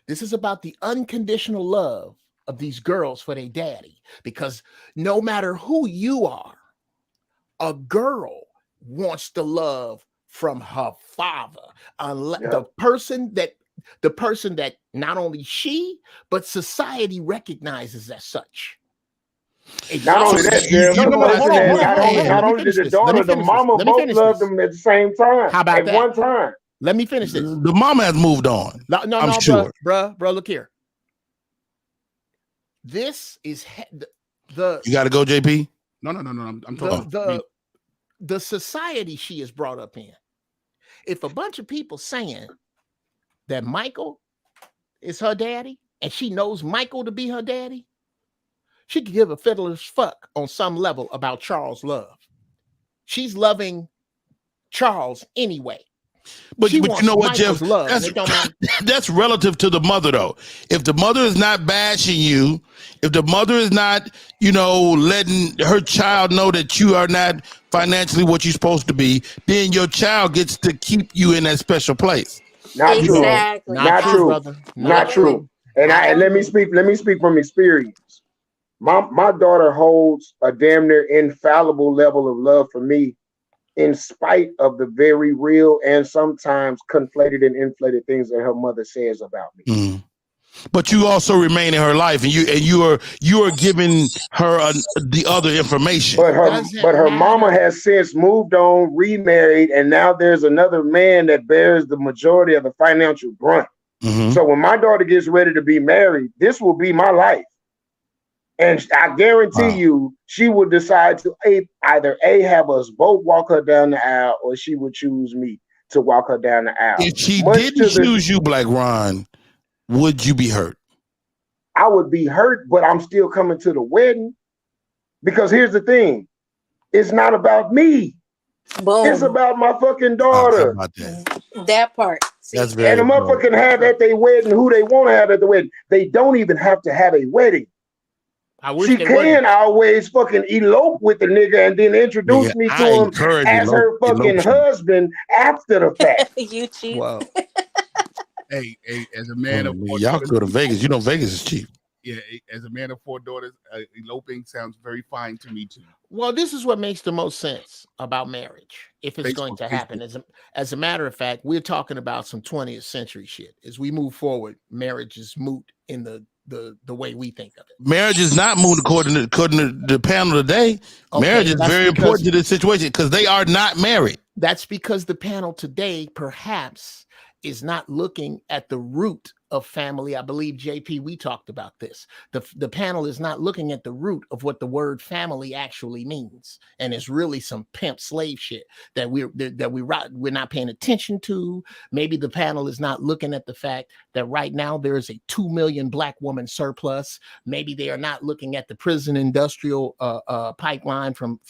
This is about the unconditional love of these girls for their daddy, because no matter who you are, a girl wants the love from her father. Unless the person that not only she but society recognizes as such. Not only that, Jim, not only did the daughter, the mama both loved them at the same time. How about at one time? Let me finish this. The mama has moved on. No, I'm sure. Bro, look here. This is the. You got to go, JP. No. I'm talking the society she is brought up in. If a bunch of people saying that Michael is her daddy, and she knows Michael to be her daddy, she could give a fiddler's fuck on some level about Charles' love. She's loving Charles anyway. But you know what, Jeff? That's relative to the mother, though. If the mother is not bashing you, if the mother is not, letting her child know that you are not financially what you're supposed to be, then your child gets to keep you in that special place. Not exactly. True. Not true. Brother. Not true. And let me speak from experience. My daughter holds a damn near infallible level of love for me, in spite of the very real and sometimes conflated and inflated things that her mother says about me. But you also remain in her life, and you are giving her the other information. But her mama has since moved on, remarried, and now there's another man that bears the majority of the financial brunt. So when my daughter gets ready to be married, this will be my life. And I guarantee you, she would decide to either have us both walk her down the aisle, or she would choose me to walk her down the aisle. If she didn't choose you, Black Ron, would you be hurt? I would be hurt, but I'm still coming to the wedding. Because here's the thing. It's not about me. Boom. It's about my fucking daughter. That part. That's very and the motherfucker can have at their wedding who they want to have at the wedding. They don't even have to have a wedding. She can always fucking elope with the nigga and then introduce me to him as her fucking husband after the fact. You cheat. Wow. Hey, as a man of four y'all daughters, go to Vegas. You know Vegas is cheap. Yeah, as a man of four daughters, eloping sounds very fine to me too. Well, this is what makes the most sense about marriage, if it's going to happen. As a matter of fact, we're talking about some 20th century shit. As we move forward, marriage is moot in the way we think of it. Marriage is not moot according to the panel today. Okay, marriage is very important to this situation because they are not married. That's because the panel today perhaps is not looking at the root of family. I believe, JP, we talked about this. The panel is not looking at the root of what the word family actually means, and it's really some pimp slave shit that we're not paying attention to. Maybe the panel is not looking at the fact that right now there is a 2 million black woman surplus. Maybe they are not looking at the prison industrial pipeline from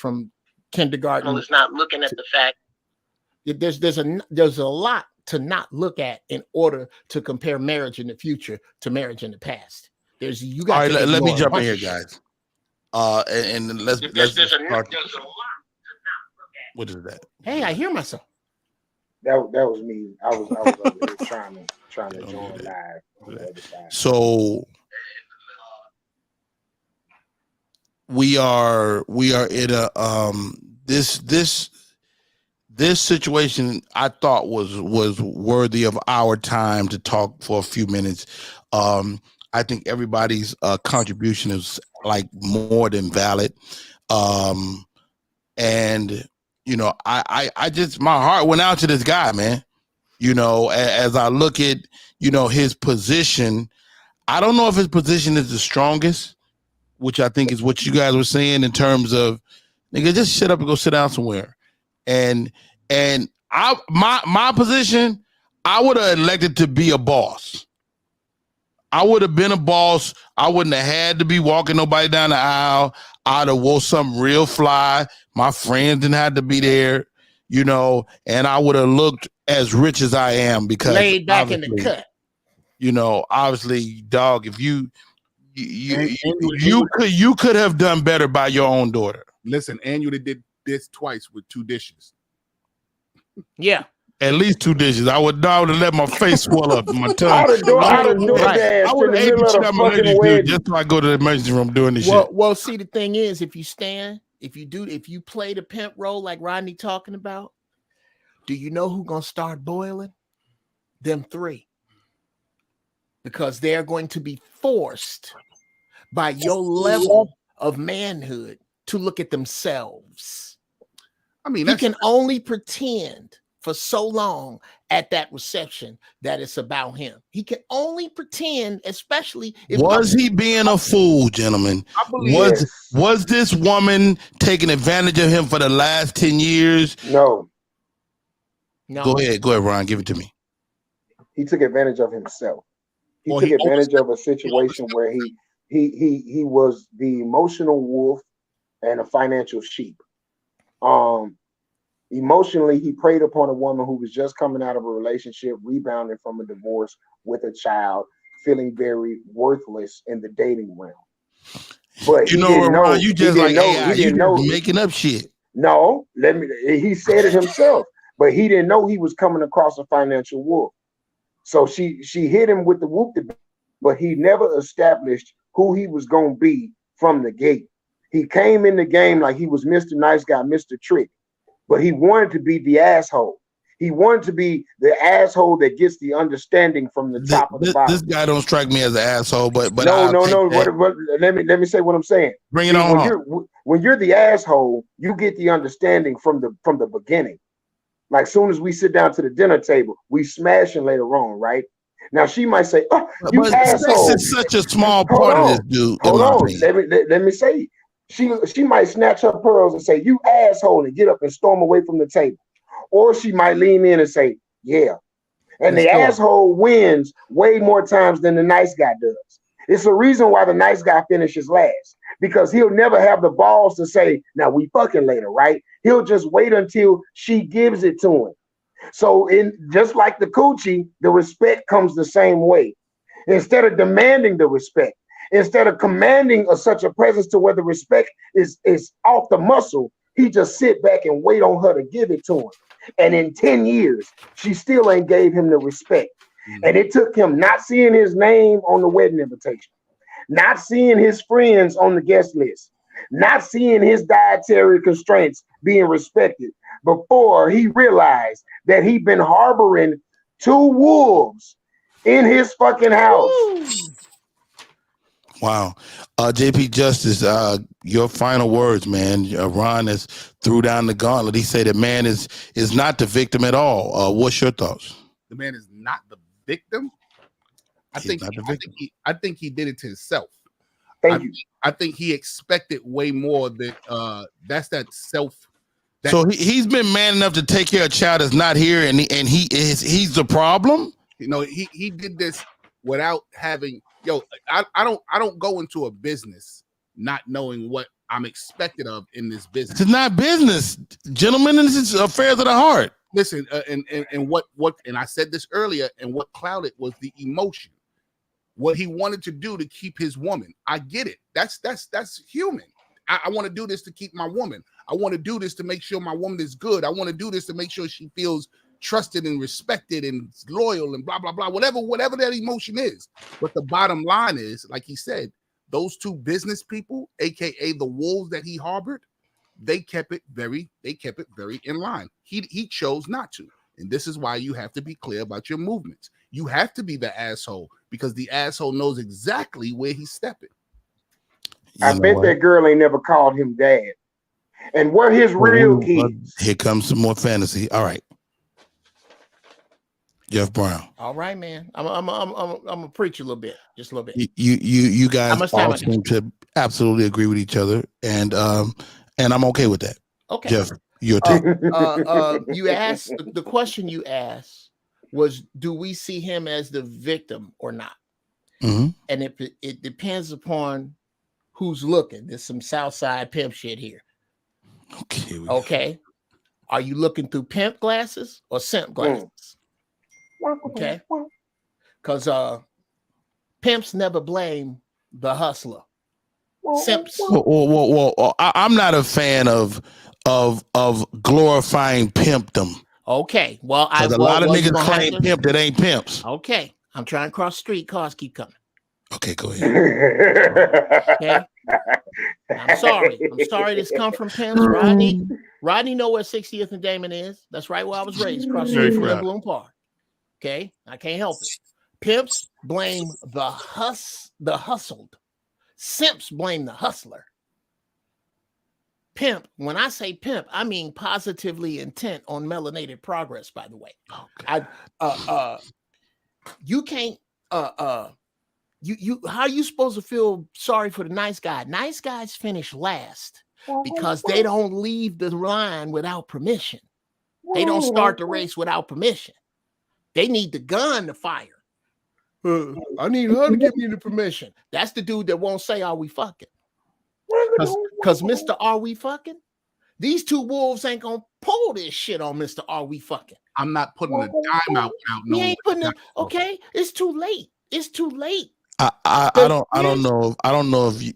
kindergarten. The panel is not looking at the fact there's a lot to not look at in order to compare marriage in the future to marriage in the past. You got. All right, let me jump in here, guys. And let's there's a lot to not look at. What is that? Hey, I hear myself. That was me. I was over there trying to join live on the other side. So we are in a this situation I thought was worthy of our time to talk for a few minutes. I think everybody's contribution is like more than valid. And you know, I just, my heart went out to this guy, man. You know, as I look at, you know, his position, I don't know if his position is the strongest, which I think is what you guys were saying in terms of, nigga, just shut up and go sit down somewhere. And my position, I would have elected to be a boss. I would have been a boss. I wouldn't have had to be walking nobody down the aisle. I'd have wore something real fly. My friends didn't have to be there, you know, and I would have looked as rich as I am because laid back in the cut. You know, obviously, dog, if you could have done better by your own daughter. Listen, and you did this twice with 2 dishes. Yeah. At least 2 dishes. I would have let my face swell up, my tongue. I would have ate the shit out my ladies just so I go to the emergency room doing this shit. Well, see, the thing is, if you play the pimp role like Rodney talking about, do you know who's gonna start boiling? Them 3. Because they're going to be forced by your level of manhood to look at themselves. I mean, he can only pretend for so long at that reception that it's about him. He can only pretend, especially if was he being a fool, gentlemen? Was this woman taking advantage of him for the last 10 years? No. Go ahead, Ron, give it to me. He took advantage of himself. He took advantage of a situation where he was the emotional wolf and a financial sheep. Emotionally, he preyed upon a woman who was just coming out of a relationship, rebounding from a divorce with a child, feeling very worthless in the dating realm. But you know, you just like AI, you making up shit. No, he said it himself, but he didn't know he was coming across a financial wolf. So she hit him with the whoop, but he never established who he was going to be from the gate. He came in the game like he was Mr. Nice Guy, Mr. Trick. But he wanted to be the asshole. He wanted to be the asshole that gets the understanding from the top of the bottom. This guy don't strike me as an asshole, but no. Let me say what I'm saying. Bring it on. When you're the asshole, you get the understanding from the beginning. Like soon as we sit down to the dinner table, we smashing later on, right? Now she might say, "Oh, you asshole." Sex is such a small part of this dude. Hold on. Let me say. She might snatch her pearls and say, "You asshole," and get up and storm away from the table. Or she might lean in and say, "Yeah." And the asshole wins way more times than the nice guy does. It's a reason why the nice guy finishes last, because he'll never have the balls to say, "Now we fucking later," right? He'll just wait until she gives it to him. So just like the coochie, the respect comes the same way. Instead of demanding the respect, instead of commanding such a presence to where the respect is off the muscle, he just sit back and wait on her to give it to him. And in 10 years, she still ain't gave him the respect. And it took him not seeing his name on the wedding invitation, not seeing his friends on the guest list, not seeing his dietary constraints being respected before he realized that he'd been harboring 2 wolves in his fucking house. Wow. JP Justice, your final words, man. Ron has threw down the gauntlet. He said that man is not the victim at all. What's your thoughts? The man is not the victim. I think he did it to himself. Thank you. I think he expected way more than that's that self. So he's been man enough to take care of a child that's not here, and he's the problem. You know, he did this without having. I don't go into a business not knowing what I'm expected of in this business. It's not business, gentlemen. This is affairs of the heart. Listen, and what and I said this earlier, and what clouded was the emotion. What he wanted to do to keep his woman. I get it. That's human. I want to do this to keep my woman. I want to do this to make sure my woman is good. I want to do this to make sure she feels trusted and respected and loyal and blah, blah, blah, whatever that emotion is. But the bottom line is, like he said, those 2 business people, AKA the wolves that he harbored, they kept it very in line. He chose not to. And this is why you have to be clear about your movements. You have to be the asshole because the asshole knows exactly where he's stepping. I bet that girl ain't never called him dad. And where his real kids? Here comes some more fantasy. All right. Jeff Brown. All right, man. I'm gonna preach a little bit, just a little bit. You guys all seem to absolutely agree with each other, and I'm okay with that. Okay, Jeff, your take. You asked the question. You asked was, do we see him as the victim or not? Mm-hmm. And it depends upon who's looking. There's some Southside pimp shit here. Okay. Are you looking through pimp glasses or simp glasses? Okay. Because pimps never blame the hustler. Simps. Well, I'm not a fan of glorifying pimpdom. Okay. Well, a lot of niggas claim pimp that ain't pimps. Okay. I'm trying to cross the street. Cars keep coming. Okay, go ahead. Okay. I'm sorry this come from pimps. Rodney know where 60th and Damon is. That's right where I was raised, across the street from Bloom Park. Okay, I can't help it. Pimps blame the hustled. Simps blame the hustler. Pimp, when I say pimp, I mean positively intent on melanated progress, by the way. Okay. You can't you how are you supposed to feel sorry for the nice guy? Nice guys finish last because they don't leave the line without permission. They don't start the race without permission. They need the gun to fire. I need her to give me the permission. That's the dude that won't say, are we fucking? Because Mr. Are we fucking? These 2 wolves ain't gonna pull this shit on Mr. Are we fucking? I'm not putting a dime out without knowing. He ain't putting it. Okay, it's too late. It's too late. I don't know if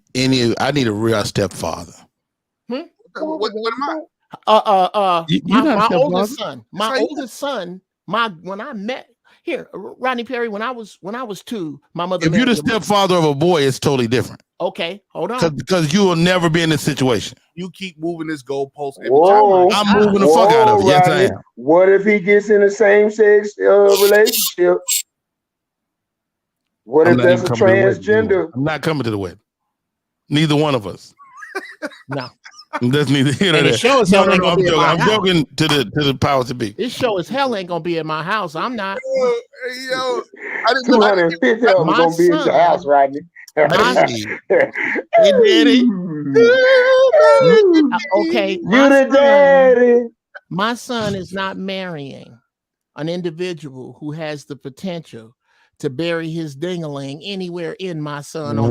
I need a real stepfather. What am I? My oldest son. When I met here, Rodney Perry, when I was 2, my mother. If you're the stepfather of a boy, it's totally different. Okay, hold on. Because you will never be in this situation. You keep moving this goalpost. I'm moving the fuck out of it. Yes, I am. What if he gets in a same-sex relationship? What if that's a transgender? I'm not coming to the wedding. Neither one of us. No. That's neither here nor there. I'm joking to the powers to be. This show as hell ain't gonna be at my house. I'm not. 250 of them gonna be at your house, Rodney. Hey, daddy. Okay. You the daddy. My son is not marrying an individual who has the potential to bury his ding-a-ling anywhere in my son. Whoa.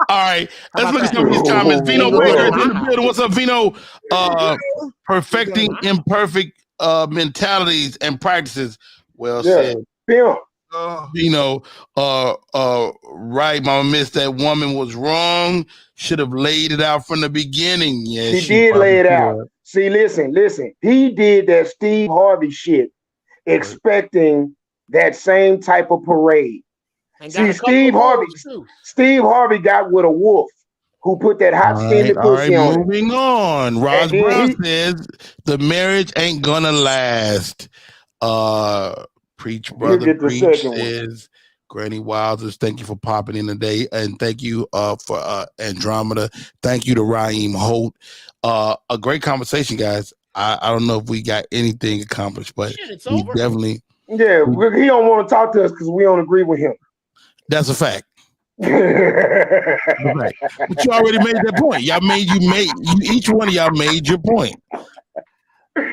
All right, let's look at some of these comments. Vino Baker is in the building. What's up, Vino? Perfecting imperfect mentalities and practices. Well said. Vino, right, Mama Miss, that woman was wrong. Should have laid it out from the beginning. Yeah, she did lay it out. See, listen. He did that Steve Harvey shit, expecting that same type of parade. And See, Steve Harvey got with a wolf who put that hot steamy pussy on him. Moving on. Ross Brown says the marriage ain't gonna last. Preach, brother. Preach says Granny Wilders, thank you for popping in today, and thank you for Andromeda. Thank you to Raheem Holt. A great conversation, guys. I don't know if we got anything accomplished, but we definitely. Yeah, he don't want to talk to us because we don't agree with him. That's a fact. But you already made that point. Each one of y'all made your point.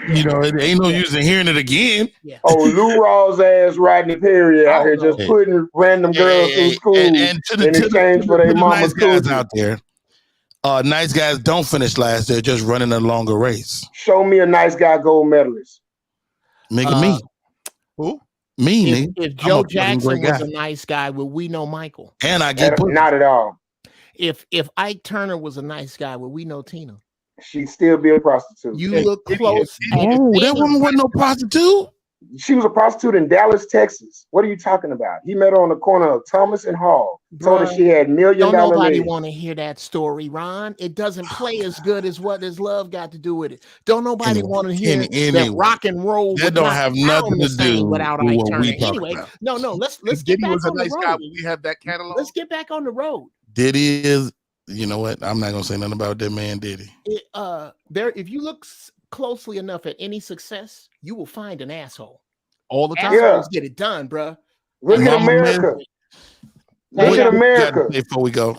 You know, it ain't no use in hearing it again. Yeah. Oh, Lou Raw's ass Rodney Perry out here just putting random girls through school in exchange for their mama's guys out there. Nice guys don't finish last. They're just running a longer race. Show me a nice guy gold medalist. Nigga, me. Who? Me, if Joe Jackson was a nice guy, would we know Michael? And I get not at all. If Ike Turner was a nice guy, would we know Tina? She'd still be a prostitute. You look close. That woman wasn't no prostitute. She was a prostitute in Dallas, Texas. What are you talking about? He met her on the corner of Thomas and Hall. Told her she had $1 million. Don't nobody want to hear that story, Ron. It doesn't play as good as what his love got to do with it. Don't nobody want to hear that rock and roll. That don't have nothing to do without Ike Turner. Anyway, no. Let's get back was a on nice the road. guy when we have that catalog. Let's get back on the road. Diddy is. You know what? I'm not gonna say nothing about that man, Diddy. If you look closely enough at any success, you will find an asshole. All the time. Assholes get it done, bro. Look at America. Look at America. Before we go,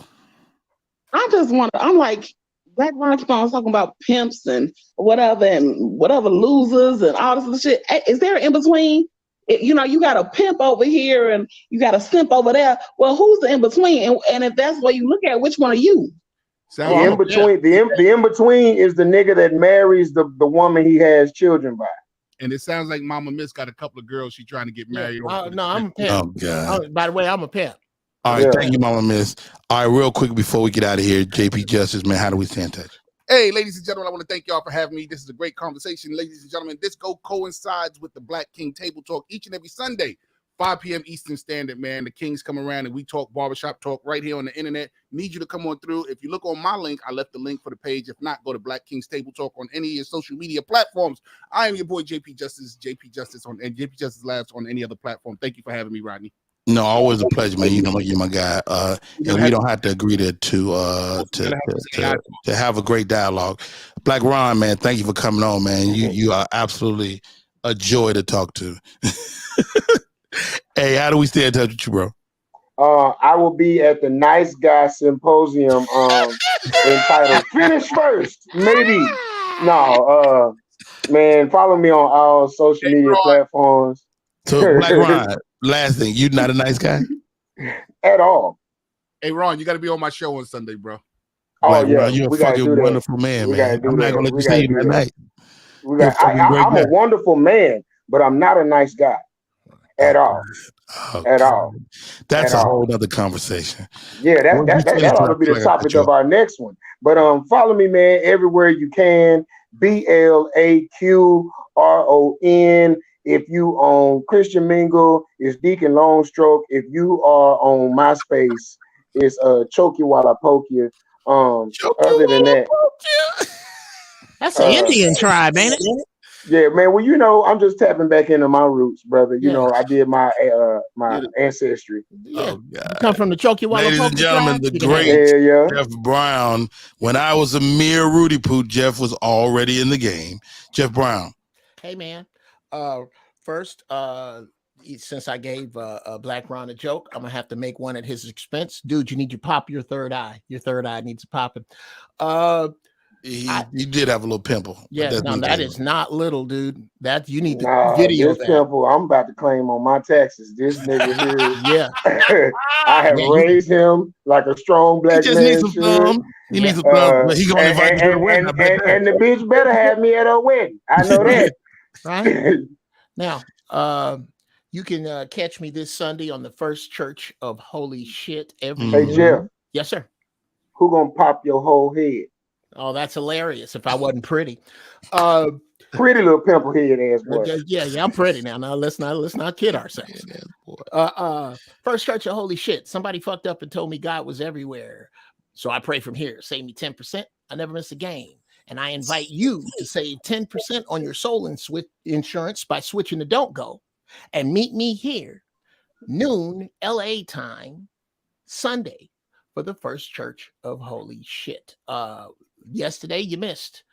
I just wonder. I'm like, Black Ron keep on talking about pimps and whatever losers and all this other shit. Is there an in between? You got a pimp over here and you got a simp over there. Well, who's the in between? And if that's what you look at, which one are you? The in between is the nigga that marries the woman he has children by. And it sounds like Mama Miss got a couple of girls she's trying to get married. No, I'm a pimp. Oh God! By the way, I'm a pimp. All right, thank you, Mama Miss. All right, real quick before we get out of here, JP Justice, man, how do we stay in touch? Hey, ladies and gentlemen, I want to thank y'all for having me. This is a great conversation. Ladies and gentlemen, this coincides with the Black King Table Talk each and every Sunday, 5 p.m. Eastern Standard, man. The Kings come around and we talk barbershop talk right here on the internet. Need you to come on through. If you look on my link, I left the link for the page. If not, go to Black King's Table Talk on any of your social media platforms. I am your boy, JP Justice and JP Justice Labs on any other platform. Thank you for having me, Rodney. No, always a pleasure, man. You know you're my guy, and we don't have to agree to have a great dialogue. Black Ron, man, thank you for coming on, man. You are absolutely a joy to talk to. Hey, how do we stay in touch with you, bro? I will be at the Nice Guy Symposium entitled "Finish First." Maybe man, follow me on all social media platforms. So, Black Ron. Last thing, you not a nice guy at all. Hey, Ron, you got to be on my show on Sunday, bro. Oh yeah, Ron, you're a fucking wonderful man, man. I'm not gonna let you say you that night. I'm a wonderful man, but I'm not a nice guy at all. Okay. At all. That's a whole other conversation. Yeah, that ought to be the topic of our next one. But follow me, man, everywhere you can. BLAQRON. If you on Christian Mingle, it's Deacon Longstroke. If you are on MySpace, it's Choke You While I Poke You. Other than that, that's an Indian tribe, ain't it? Yeah, man. Well, I'm just tapping back into my roots, brother. You know, I did my ancestry. Yeah, you come from the Choke You While I Poke You. Ladies and gentlemen, the great Jeff Brown. When I was a mere Rudy Poo, Jeff was already in the game. Jeff Brown. Hey, man. First, since I gave Black Ron a joke, I'm gonna have to make one at his expense. Dude, you need to pop your third eye. Your third eye needs popping. He did have a little pimple. Yeah, that is not little, dude. That you need to video this that. Pimple, I'm about to claim on my taxes. This nigga here. Yeah. I have raised him like a strong black man. He needs some thumb. He needs some thumb. He gonna invite you to the wedding. And the bitch better have me at her wedding. I know that. Right now, you can catch me this Sunday on the First Church of Holy Shit every Hey Jeff. Yes, sir. Who gonna pop your whole head? Oh, that's hilarious. If I wasn't pretty. Pretty little pimple head ass boy. Yeah, I'm pretty now. Now let's not kid ourselves. First Church of Holy Shit. Somebody fucked up and told me God was everywhere. So I pray from here. Save me 10%. I never miss a game. And I invite you to save 10% on your soul insurance by switching to Don't Go. And meet me here, noon LA time, Sunday, for the First Church of Holy Shit. Yesterday you missed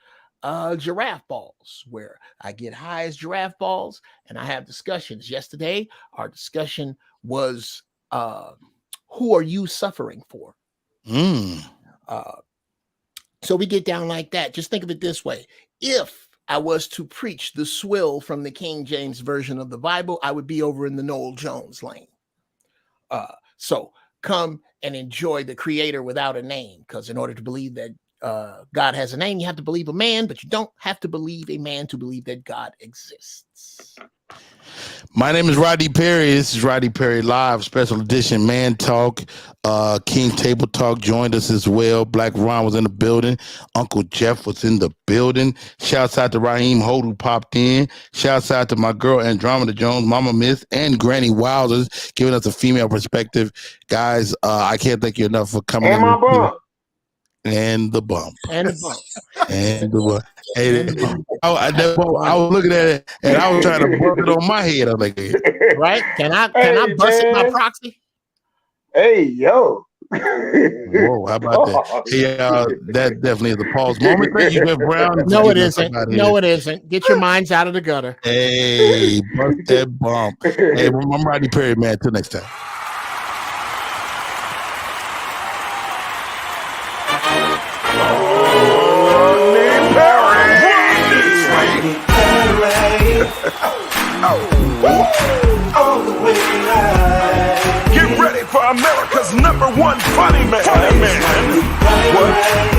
giraffe balls, where I get high as giraffe balls and I have discussions. Yesterday, our discussion was who are you suffering for? So we get down like that. Just think of it this way. If I was to preach the swill from the King James Version of the Bible, I would be over in the Noel Jones lane. So come and enjoy the Creator without a name, because in order to believe that God has a name, you have to believe a man, but you don't have to believe a man to believe that God exists. My name is Rodney Perry. This is Rodney Perry Live, special edition ManTalk. King Table Talk joined us as well. Black Ron was in the building. Uncle Jeff was in the building. Shouts out to Raheem Holt, who popped in. Shouts out to my girl Andromeda Jones, Mama Miss, and Granny Wilders, giving us a female perspective. Guys, I can't thank you enough for coming in. My bump. And the bump. And the bump. And the bump. Hey, I was looking at it and I was trying to bump it on my head. I was like, right? Can I bust it by proxy? Hey, yo. Whoa, how about that? Hey, that definitely is a pause moment. Thank you, Jeff Brown. No, it isn't. No, it isn't. Get your minds out of the gutter. Hey, bust that bump. Hey, I'm Rodney Perry, man. Till next time. Get ready for America's #1 funny man. What?